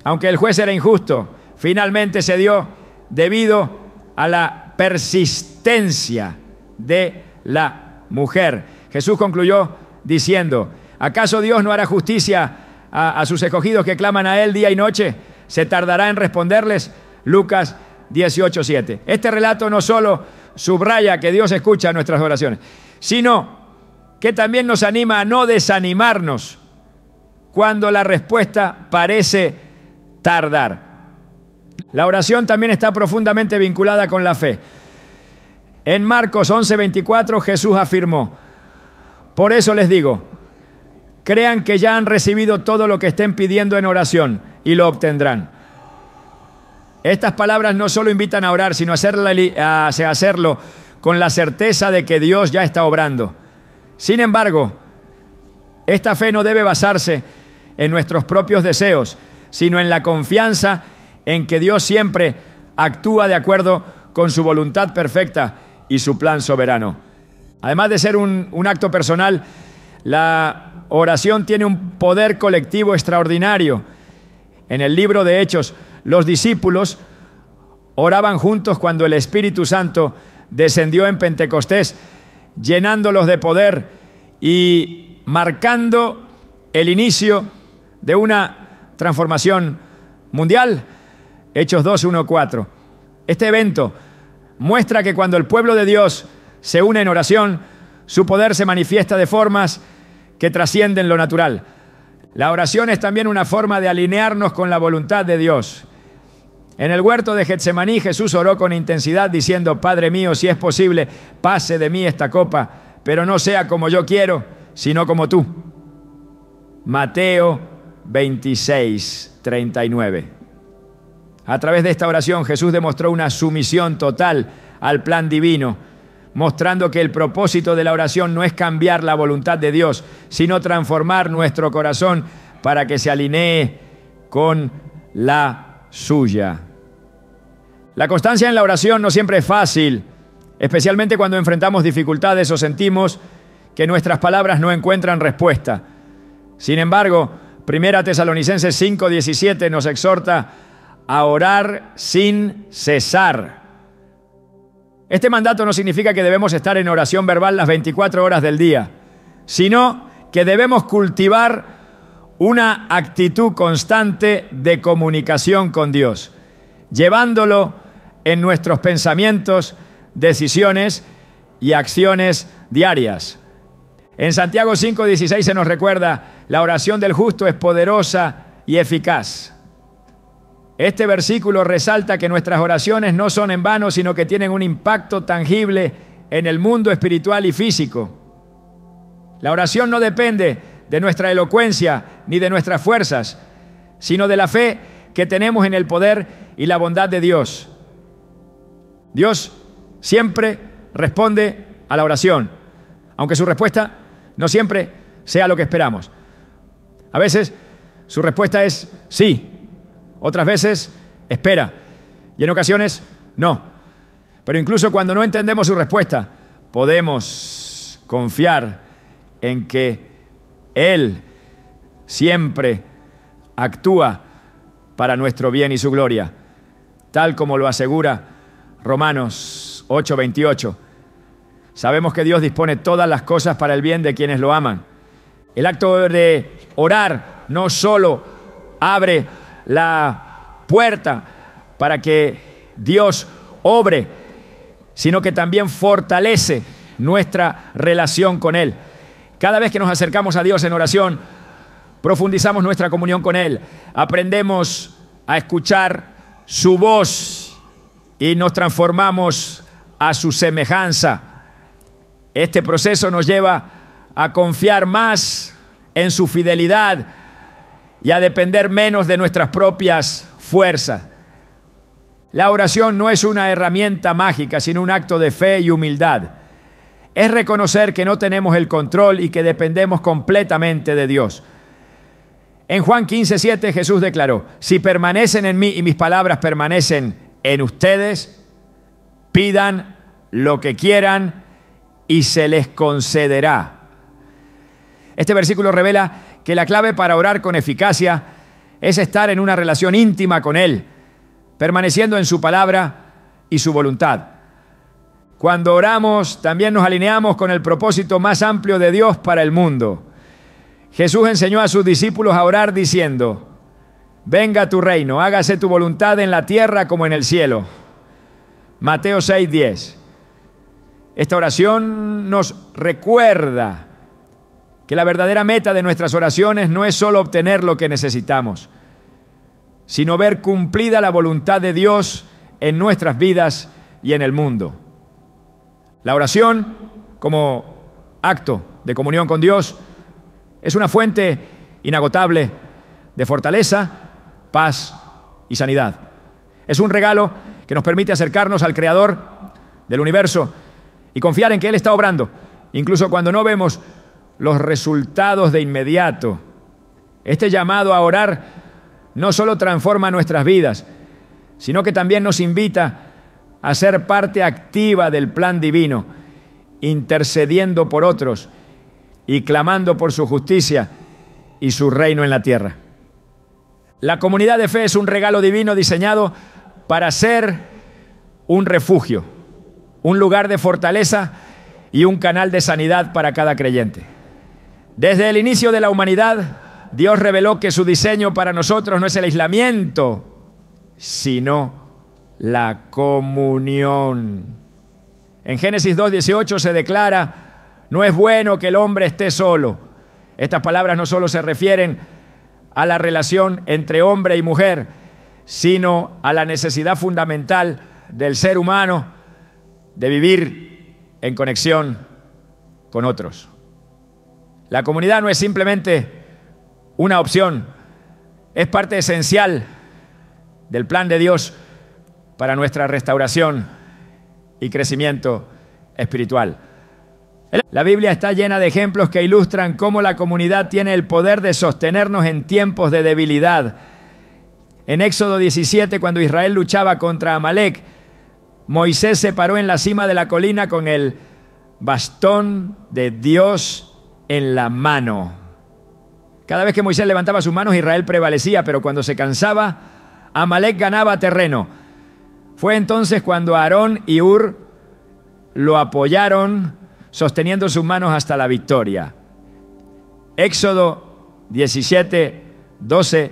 Aunque el juez era injusto, finalmente cedió debido a la persistencia de la mujer. Jesús concluyó diciendo: ¿acaso Dios no hará justicia a sus escogidos que claman a Él día y noche? ¿Se tardará en responderles? Lucas 18:7. Este relato no solo subraya que Dios escucha nuestras oraciones, sino que también nos anima a no desanimarnos cuando la respuesta parece tardar. La oración también está profundamente vinculada con la fe. En Marcos 11:24 Jesús afirmó: por eso les digo, crean que ya han recibido todo lo que estén pidiendo en oración y lo obtendrán. Estas palabras no solo invitan a orar, sino a hacerlo con la certeza de que Dios ya está obrando. Sin embargo, esta fe no debe basarse en nuestros propios deseos, sino en la confianza en que Dios siempre actúa de acuerdo con su voluntad perfecta y su plan soberano. Además de ser un acto personal, la oración tiene un poder colectivo extraordinario. En el libro de Hechos, los discípulos oraban juntos cuando el Espíritu Santo descendió en Pentecostés, llenándolos de poder y marcando el inicio de una transformación mundial. Hechos 2, 1, 4. Este evento muestra que cuando el pueblo de Dios se une en oración, su poder se manifiesta de formas que trascienden lo natural. La oración es también una forma de alinearnos con la voluntad de Dios. En el huerto de Getsemaní, Jesús oró con intensidad diciendo: Padre mío, si es posible, pase de mí esta copa, pero no sea como yo quiero, sino como tú. Mateo 26, 39. A través de esta oración, Jesús demostró una sumisión total al plan divino, mostrando que el propósito de la oración no es cambiar la voluntad de Dios, sino transformar nuestro corazón para que se alinee con la suya. La constancia en la oración no siempre es fácil, especialmente cuando enfrentamos dificultades o sentimos que nuestras palabras no encuentran respuesta. Sin embargo, 1 Tesalonicenses 5:17 nos exhorta a orar sin cesar. Este mandato no significa que debemos estar en oración verbal las 24 horas del día, sino que debemos cultivar una actitud constante de comunicación con Dios, llevándolo en nuestros pensamientos, decisiones y acciones diarias. En Santiago 5:16 se nos recuerda: la oración del justo es poderosa y eficaz. Este versículo resalta que nuestras oraciones no son en vano, sino que tienen un impacto tangible en el mundo espiritual y físico. La oración no depende de nuestra elocuencia ni de nuestras fuerzas, sino de la fe que tenemos en el poder y la bondad de Dios. Dios siempre responde a la oración, aunque su respuesta no siempre sea lo que esperamos. A veces su respuesta es sí, otras veces espera y en ocasiones no. Pero incluso cuando no entendemos su respuesta, podemos confiar en que Él siempre actúa para nuestro bien y su gloria, tal como lo asegura Romanos 8:28. Sabemos que Dios dispone todas las cosas para el bien de quienes lo aman. El acto de orar no solo abre la puerta para que Dios obre, sino que también fortalece nuestra relación con Él. Cada vez que nos acercamos a Dios en oración, profundizamos nuestra comunión con Él, aprendemos a escuchar su voz y nos transformamos a su semejanza. Este proceso nos lleva a confiar más en su fidelidad y a depender menos de nuestras propias fuerzas. La oración no es una herramienta mágica, sino un acto de fe y humildad. Es reconocer que no tenemos el control y que dependemos completamente de Dios. En Juan 15:7 Jesús declaró: si permanecen en mí y mis palabras permanecen en ustedes, pidan lo que quieran y se les concederá. Este versículo revela que la clave para orar con eficacia es estar en una relación íntima con Él, permaneciendo en su palabra y su voluntad. Cuando oramos, también nos alineamos con el propósito más amplio de Dios para el mundo. Jesús enseñó a sus discípulos a orar diciendo: venga tu reino, hágase tu voluntad en la tierra como en el cielo. Mateo 6:10. Esta oración nos recuerda que la verdadera meta de nuestras oraciones no es solo obtener lo que necesitamos, sino ver cumplida la voluntad de Dios en nuestras vidas y en el mundo. La oración, como acto de comunión con Dios, es una fuente inagotable de fortaleza, paz y sanidad. Es un regalo que nos permite acercarnos al Creador del universo y confiar en que Él está obrando, incluso cuando no vemos los resultados de inmediato. Este llamado a orar no solo transforma nuestras vidas, sino que también nos invita a ser parte activa del plan divino, intercediendo por otros y clamando por su justicia y su reino en la tierra. La comunidad de fe es un regalo divino diseñado para ser un refugio, un lugar de fortaleza y un canal de sanidad para cada creyente. Desde el inicio de la humanidad, Dios reveló que su diseño para nosotros no es el aislamiento, sino la comunión. En Génesis 2:18 se declara: no es bueno que el hombre esté solo. Estas palabras no solo se refieren a la relación entre hombre y mujer, sino a la necesidad fundamental del ser humano de vivir en conexión con otros. La comunidad no es simplemente una opción, es parte esencial del plan de Dios para nuestra restauración y crecimiento espiritual. La Biblia está llena de ejemplos que ilustran cómo la comunidad tiene el poder de sostenernos en tiempos de debilidad. En Éxodo 17, cuando Israel luchaba contra Amalek, Moisés se paró en la cima de la colina con el bastón de Dios en la mano. Cada vez que Moisés levantaba sus manos, Israel prevalecía, pero cuando se cansaba, Amalek ganaba terreno. Fue entonces cuando Aarón y Hur lo apoyaron, sosteniendo sus manos hasta la victoria. Éxodo 17, 12,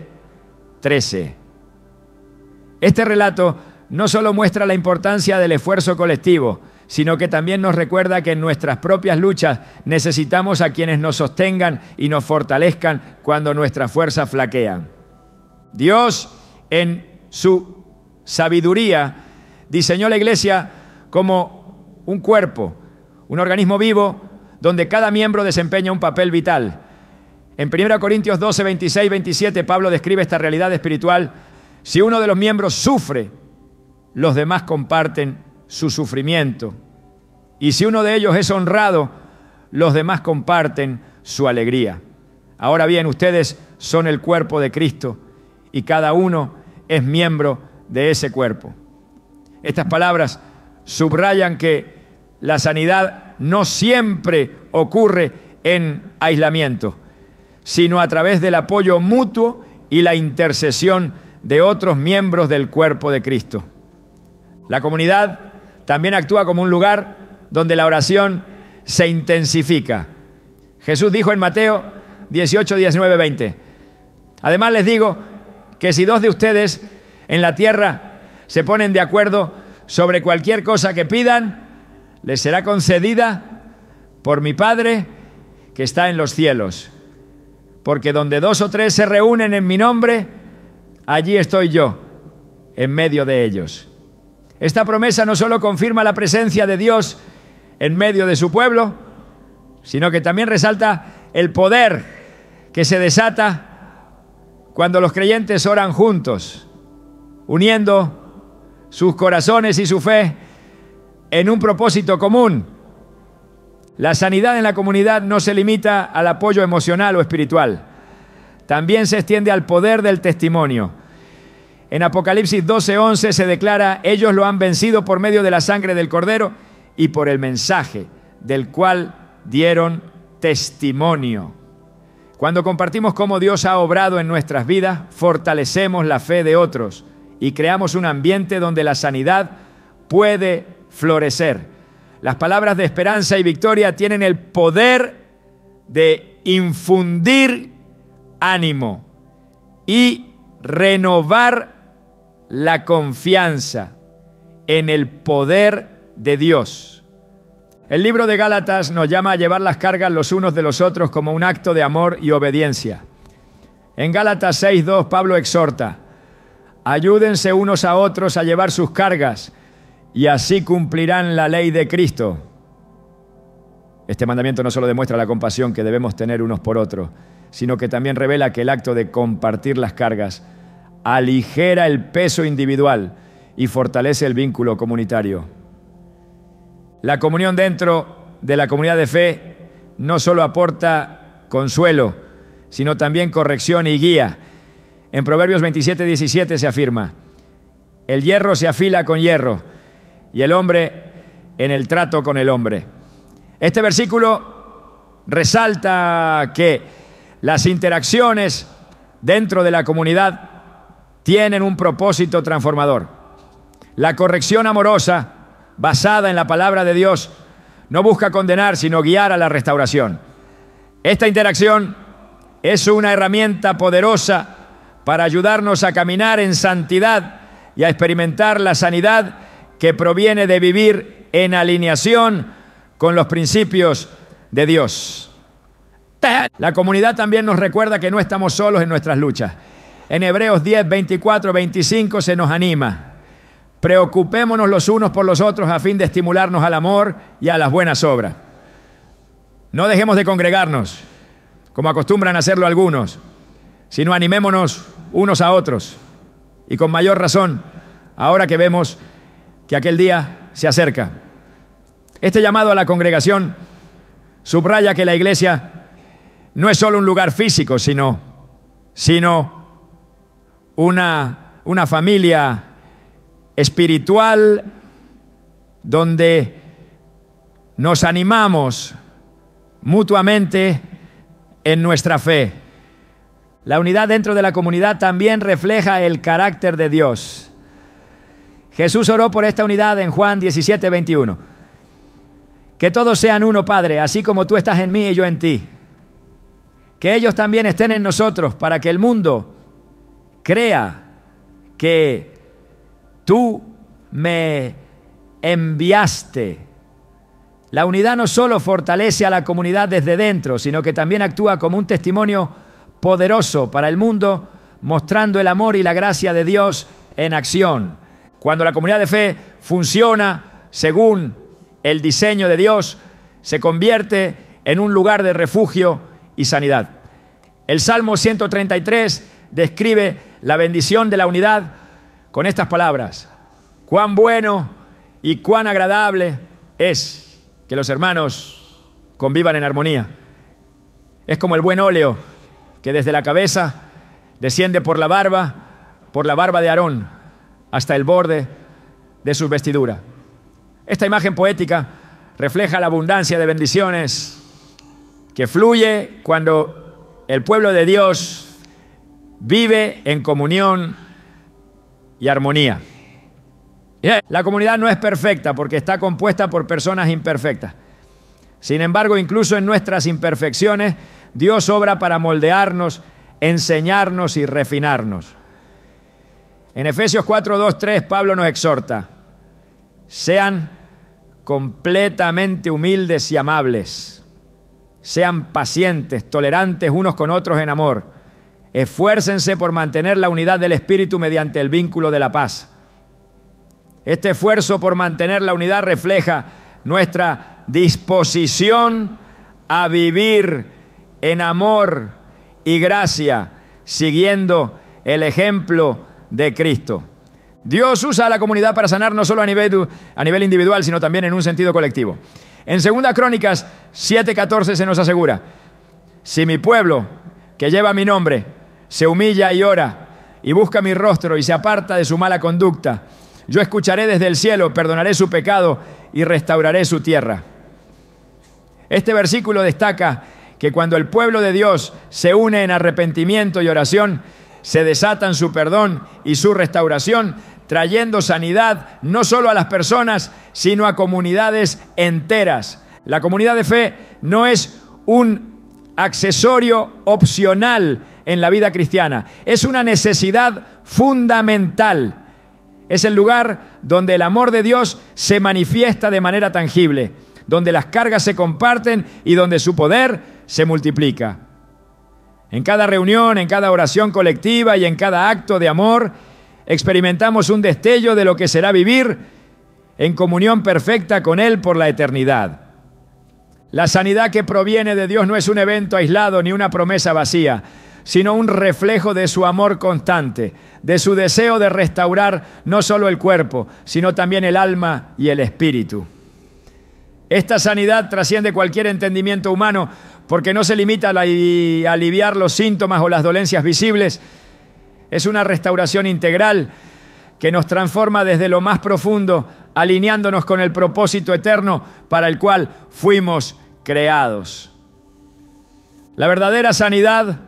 13. Este relato no solo muestra la importancia del esfuerzo colectivo, sino que también nos recuerda que en nuestras propias luchas necesitamos a quienes nos sostengan y nos fortalezcan cuando nuestras fuerzas flaquean. Dios, en su sabiduría, diseñó la iglesia como un cuerpo, un organismo vivo donde cada miembro desempeña un papel vital. En 1 Corintios 12, 26, 27, Pablo describe esta realidad espiritual. Si uno de los miembros sufre, los demás comparten su sufrimiento. Y si uno de ellos es honrado, los demás comparten su alegría. Ahora bien, ustedes son el cuerpo de Cristo y cada uno es miembro de ese cuerpo. Estas palabras subrayan que la sanidad no siempre ocurre en aislamiento, sino a través del apoyo mutuo y la intercesión de otros miembros del cuerpo de Cristo. La comunidad también actúa como un lugar donde la oración se intensifica. Jesús dijo en Mateo 18, 19, 20: además les digo que si 2 de ustedes en la tierra se ponen de acuerdo sobre cualquier cosa que pidan, les será concedida por mi Padre que está en los cielos. Porque donde 2 o 3 se reúnen en mi nombre, allí estoy yo, en medio de ellos. Esta promesa no solo confirma la presencia de Dios en medio de su pueblo, sino que también resalta el poder que se desata cuando los creyentes oran juntos, uniendo sus corazones y su fe en un propósito común. La sanidad en la comunidad no se limita al apoyo emocional o espiritual, también se extiende al poder del testimonio. En Apocalipsis 12:11 se declara: ellos lo han vencido por medio de la sangre del Cordero y por el mensaje del cual dieron testimonio. Cuando compartimos cómo Dios ha obrado en nuestras vidas, fortalecemos la fe de otros y creamos un ambiente donde la sanidad puede florecer. Las palabras de esperanza y victoria tienen el poder de infundir ánimo y renovar la confianza en el poder de Dios. El libro de Gálatas nos llama a llevar las cargas los unos de los otros como un acto de amor y obediencia. En Gálatas 6:2 Pablo exhorta: ayúdense unos a otros a llevar sus cargas y así cumplirán la ley de Cristo. Este mandamiento no solo demuestra la compasión que debemos tener unos por otros, sino que también revela que el acto de compartir las cargas aligera el peso individual y fortalece el vínculo comunitario. La comunión dentro de la comunidad de fe no solo aporta consuelo, sino también corrección y guía. En Proverbios 27:17 se afirma: el hierro se afila con hierro y el hombre en el trato con el hombre. Este versículo resalta que las interacciones dentro de la comunidad tienen un propósito transformador. La corrección amorosa, basada en la palabra de Dios, no busca condenar, sino guiar a la restauración. Esta interacción es una herramienta poderosa para ayudarnos a caminar en santidad y a experimentar la sanidad que proviene de vivir en alineación con los principios de Dios. La comunidad también nos recuerda que no estamos solos en nuestras luchas. En Hebreos 10, 24, 25 se nos anima: preocupémonos los unos por los otros a fin de estimularnos al amor y a las buenas obras. No dejemos de congregarnos, como acostumbran a hacerlo algunos, sino animémonos unos a otros. Y con mayor razón, ahora que vemos que aquel día se acerca. Este llamado a la congregación subraya que la iglesia no es solo un lugar físico, sino una familia espiritual donde nos animamos mutuamente en nuestra fe. La unidad dentro de la comunidad también refleja el carácter de Dios. Jesús oró por esta unidad en Juan 17, 21. Que todos sean uno, Padre, así como tú estás en mí y yo en ti. Que ellos también estén en nosotros, para que el mundo crea que tú me enviaste. La unidad no solo fortalece a la comunidad desde dentro, sino que también actúa como un testimonio poderoso para el mundo, mostrando el amor y la gracia de Dios en acción. Cuando la comunidad de fe funciona según el diseño de Dios, se convierte en un lugar de refugio y sanidad. El Salmo 133 describe la bendición de la unidad con estas palabras: cuán bueno y cuán agradable es que los hermanos convivan en armonía. Es como el buen óleo que desde la cabeza desciende por la barba de Aarón, hasta el borde de sus vestiduras. Esta imagen poética refleja la abundancia de bendiciones que fluye cuando el pueblo de Dios vive en comunión y armonía. La comunidad no es perfecta porque está compuesta por personas imperfectas. Sin embargo, incluso en nuestras imperfecciones, Dios obra para moldearnos, enseñarnos y refinarnos. En Efesios 4, 2, 3, Pablo nos exhorta: sean completamente humildes y amables, sean pacientes, tolerantes unos con otros en amor, esfuércense por mantener la unidad del Espíritu mediante el vínculo de la paz. Este esfuerzo por mantener la unidad refleja nuestra disposición a vivir en amor y gracia, siguiendo el ejemplo de Cristo. Dios usa a la comunidad para sanar no solo a nivel individual, sino también en un sentido colectivo. En 2 Crónicas 7:14 se nos asegura: si mi pueblo, que lleva mi nombre, se humilla y ora y busca mi rostro y se aparta de su mala conducta, yo escucharé desde el cielo, perdonaré su pecado y restauraré su tierra. Este versículo destaca que cuando el pueblo de Dios se une en arrepentimiento y oración, se desatan su perdón y su restauración, trayendo sanidad no solo a las personas, sino a comunidades enteras. La comunidad de fe no es un accesorio opcional en la vida cristiana, es una necesidad fundamental. Es el lugar donde el amor de Dios se manifiesta de manera tangible, donde las cargas se comparten y donde su poder se multiplica. En cada reunión, en cada oración colectiva y en cada acto de amor, experimentamos un destello de lo que será vivir en comunión perfecta con Él por la eternidad. La sanidad que proviene de Dios no es un evento aislado ni una promesa vacía, sino un reflejo de su amor constante, de su deseo de restaurar no solo el cuerpo, sino también el alma y el espíritu. Esta sanidad trasciende cualquier entendimiento humano porque no se limita a aliviar los síntomas o las dolencias visibles. Es una restauración integral que nos transforma desde lo más profundo, alineándonos con el propósito eterno para el cual fuimos creados. La verdadera sanidad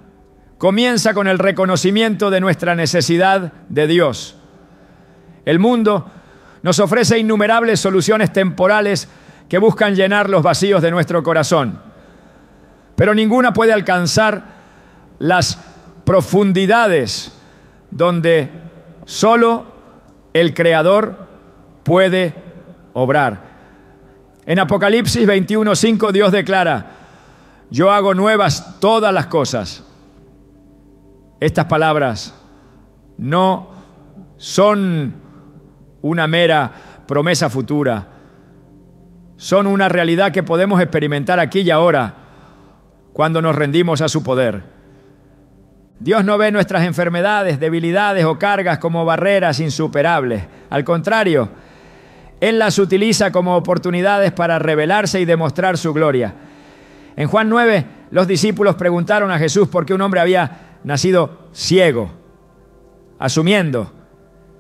comienza con el reconocimiento de nuestra necesidad de Dios. El mundo nos ofrece innumerables soluciones temporales que buscan llenar los vacíos de nuestro corazón, pero ninguna puede alcanzar las profundidades donde solo el Creador puede obrar. En Apocalipsis 21:5 Dios declara: yo hago nuevas todas las cosas. Estas palabras no son una mera promesa futura, son una realidad que podemos experimentar aquí y ahora cuando nos rendimos a su poder. Dios no ve nuestras enfermedades, debilidades o cargas como barreras insuperables. Al contrario, Él las utiliza como oportunidades para revelarse y demostrar su gloria. En Juan 9, los discípulos preguntaron a Jesús por qué un hombre había nacido ciego, asumiendo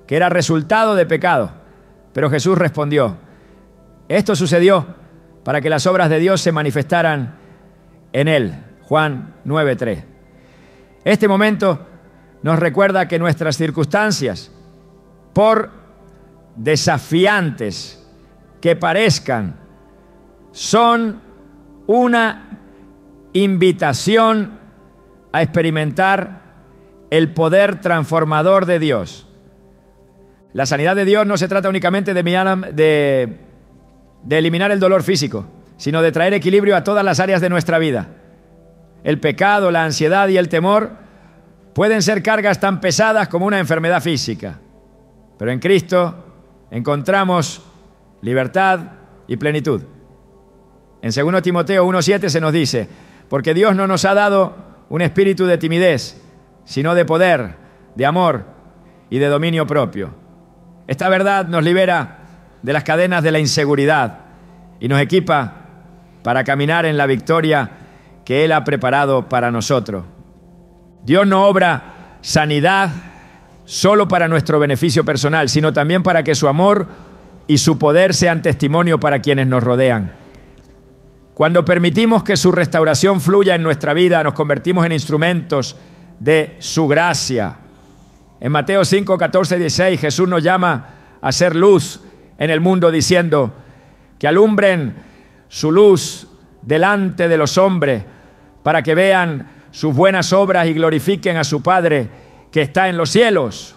que era resultado de pecado. Pero Jesús respondió: esto sucedió para que las obras de Dios se manifestaran en él. Juan 9:3. Este momento nos recuerda que nuestras circunstancias, por desafiantes que parezcan, son una invitación a experimentar el poder transformador de Dios. La sanidad de Dios no se trata únicamente de eliminar el dolor físico, sino de traer equilibrio a todas las áreas de nuestra vida. El pecado, la ansiedad y el temor pueden ser cargas tan pesadas como una enfermedad física, pero en Cristo encontramos libertad y plenitud. En 2 Timoteo 1:7 se nos dice: porque Dios no nos ha dado un espíritu de timidez, sino de poder, de amor y de dominio propio. Esta verdad nos libera de las cadenas de la inseguridad y nos equipa para caminar en la victoria que Él ha preparado para nosotros. Dios no obra sanidad solo para nuestro beneficio personal, sino también para que su amor y su poder sean testimonio para quienes nos rodean. Cuando permitimos que su restauración fluya en nuestra vida, nos convertimos en instrumentos de su gracia. En Mateo 5, 14, 16, Jesús nos llama a ser luz en el mundo, diciendo que alumbren su luz delante de los hombres para que vean sus buenas obras y glorifiquen a su Padre que está en los cielos.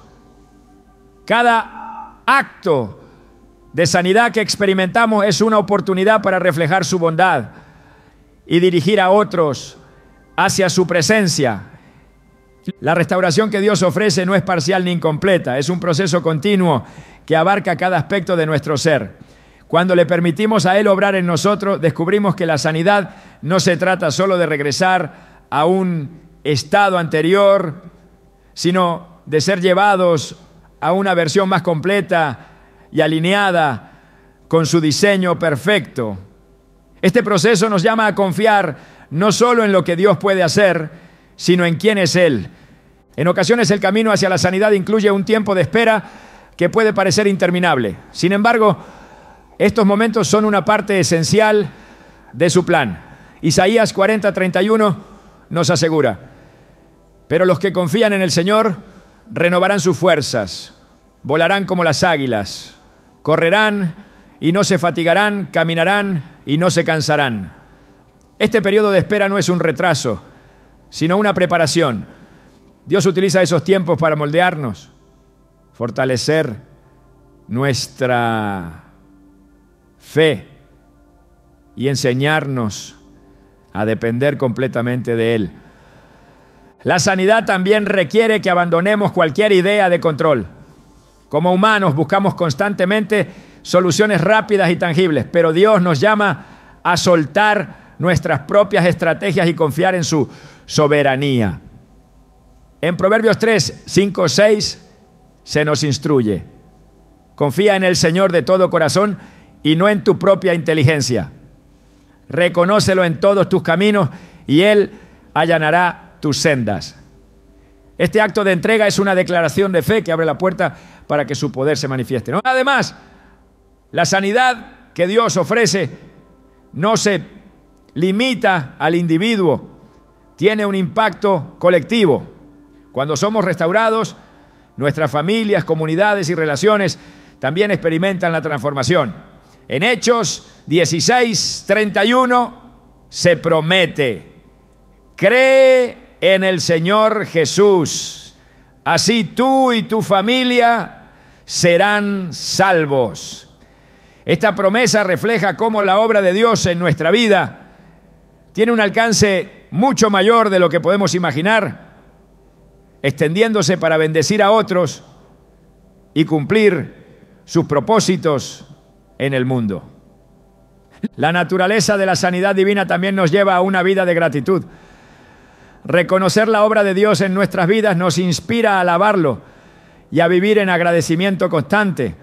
Cada acto de sanidad que experimentamos es una oportunidad para reflejar su bondad y dirigir a otros hacia su presencia. La restauración que Dios ofrece no es parcial ni incompleta, es un proceso continuo que abarca cada aspecto de nuestro ser. Cuando le permitimos a Él obrar en nosotros, descubrimos que la sanidad no se trata solo de regresar a un estado anterior, sino de ser llevados a una versión más completa y alineada con su diseño perfecto. Este proceso nos llama a confiar no solo en lo que Dios puede hacer, sino en quién es Él. En ocasiones el camino hacia la sanidad incluye un tiempo de espera que puede parecer interminable. Sin embargo, estos momentos son una parte esencial de su plan. Isaías 40, 31 nos asegura: pero los que confían en el Señor renovarán sus fuerzas, volarán como las águilas, correrán y no se fatigarán, caminarán y no se cansarán. Este periodo de espera no es un retraso, sino una preparación. Dios utiliza esos tiempos para moldearnos, fortalecer nuestra fe y enseñarnos a depender completamente de Él. La sanidad también requiere que abandonemos cualquier idea de control. Como humanos buscamos constantemente soluciones rápidas y tangibles, pero Dios nos llama a soltar nuestras propias estrategias y confiar en su soberanía. En Proverbios 3, 5, 6 se nos instruye: confía en el Señor de todo corazón y no en tu propia inteligencia. Reconócelo en todos tus caminos y Él allanará tus sendas. Este acto de entrega es una declaración de fe que abre la puerta para que su poder se manifieste, ¿no? Además, la sanidad que Dios ofrece no se limita al individuo, tiene un impacto colectivo. Cuando somos restaurados, nuestras familias, comunidades y relaciones también experimentan la transformación. En Hechos 16, 31 se promete: cree en el Señor Jesús, así tú y tu familia serán salvos. Esta promesa refleja cómo la obra de Dios en nuestra vida tiene un alcance mucho mayor de lo que podemos imaginar, extendiéndose para bendecir a otros y cumplir sus propósitos en el mundo. La naturaleza de la sanidad divina también nos lleva a una vida de gratitud. Reconocer la obra de Dios en nuestras vidas nos inspira a alabarlo y a vivir en agradecimiento constante.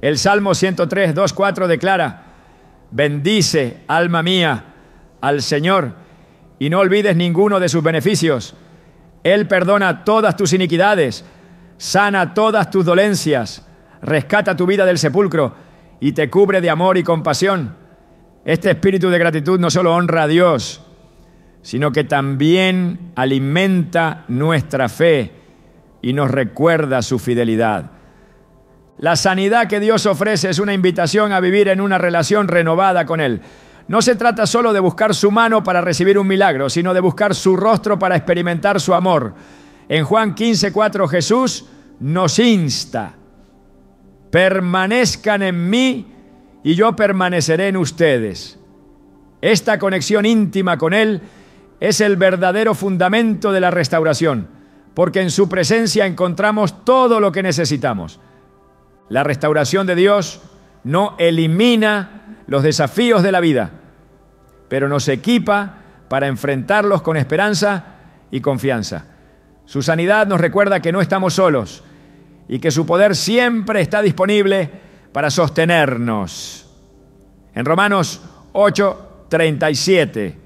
El Salmo 103, 2, 4 declara: bendice, alma mía, al Señor, y no olvides ninguno de sus beneficios. Él perdona todas tus iniquidades, sana todas tus dolencias, rescata tu vida del sepulcro y te cubre de amor y compasión. Este espíritu de gratitud no solo honra a Dios, sino que también alimenta nuestra fe y nos recuerda su fidelidad. La sanidad que Dios ofrece es una invitación a vivir en una relación renovada con Él. No se trata solo de buscar su mano para recibir un milagro, sino de buscar su rostro para experimentar su amor. En Juan 15, 4, Jesús nos insta: permanezcan en mí y yo permaneceré en ustedes. Esta conexión íntima con Él es el verdadero fundamento de la restauración, porque en su presencia encontramos todo lo que necesitamos. La restauración de Dios no elimina los desafíos de la vida, pero nos equipa para enfrentarlos con esperanza y confianza. Su sanidad nos recuerda que no estamos solos y que su poder siempre está disponible para sostenernos. En Romanos 8, 37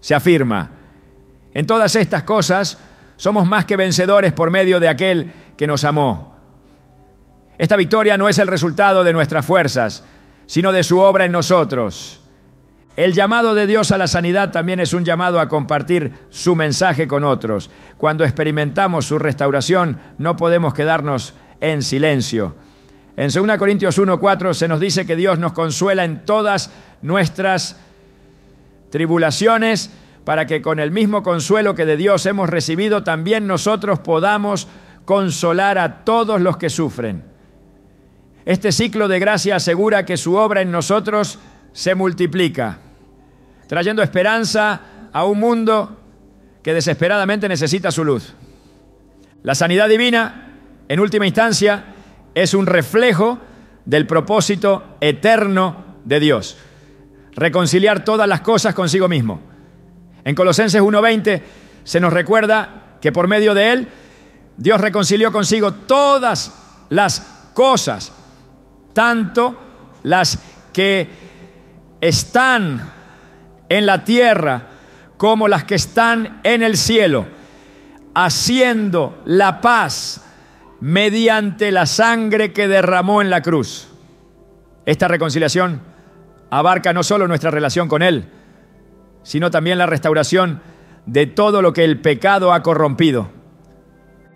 se afirma: en todas estas cosas somos más que vencedores por medio de aquel que nos amó. Esta victoria no es el resultado de nuestras fuerzas, sino de su obra en nosotros. El llamado de Dios a la sanidad también es un llamado a compartir su mensaje con otros. Cuando experimentamos su restauración, no podemos quedarnos en silencio. En 2 Corintios 1:4 se nos dice que Dios nos consuela en todas nuestras tribulaciones, para que con el mismo consuelo que de Dios hemos recibido, también nosotros podamos consolar a todos los que sufren. Este ciclo de gracia asegura que su obra en nosotros se multiplica, trayendo esperanza a un mundo que desesperadamente necesita su luz. La sanidad divina, en última instancia, es un reflejo del propósito eterno de Dios: reconciliar todas las cosas consigo mismo. En Colosenses 1:20 se nos recuerda que por medio de Él, Dios reconcilió consigo todas las cosas, tanto las que están en la tierra como las que están en el cielo, haciendo la paz mediante la sangre que derramó en la cruz. Esta reconciliación abarca no solo nuestra relación con Él, sino también la restauración de todo lo que el pecado ha corrompido.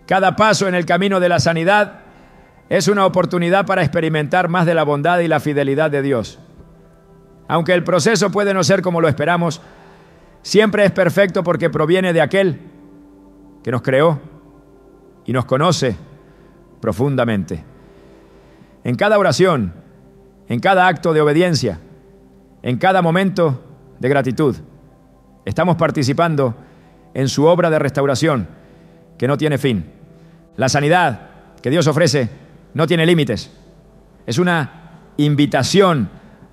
Cada paso en el camino de la sanidad es una oportunidad para experimentar más de la bondad y la fidelidad de Dios. Aunque el proceso puede no ser como lo esperamos, siempre es perfecto porque proviene de aquel que nos creó y nos conoce profundamente. En cada oración, en cada acto de obediencia, en cada momento de gratitud, estamos participando en su obra de restauración que no tiene fin. La sanidad que Dios ofrece no tiene límites. Es una invitación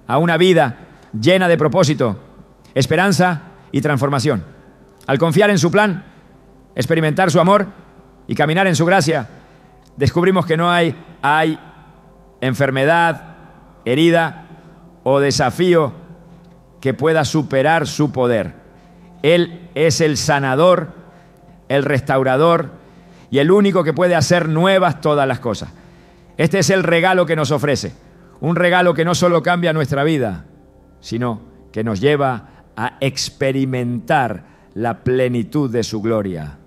a una vida llena de propósito, esperanza y transformación. Al confiar en su plan, experimentar su amor y caminar en su gracia, descubrimos que no hay enfermedad, herida o desafío que pueda superar su poder. Él es el sanador, el restaurador y el único que puede hacer nuevas todas las cosas. Este es el regalo que nos ofrece, un regalo que no solo cambia nuestra vida, sino que nos lleva a experimentar la plenitud de su gloria.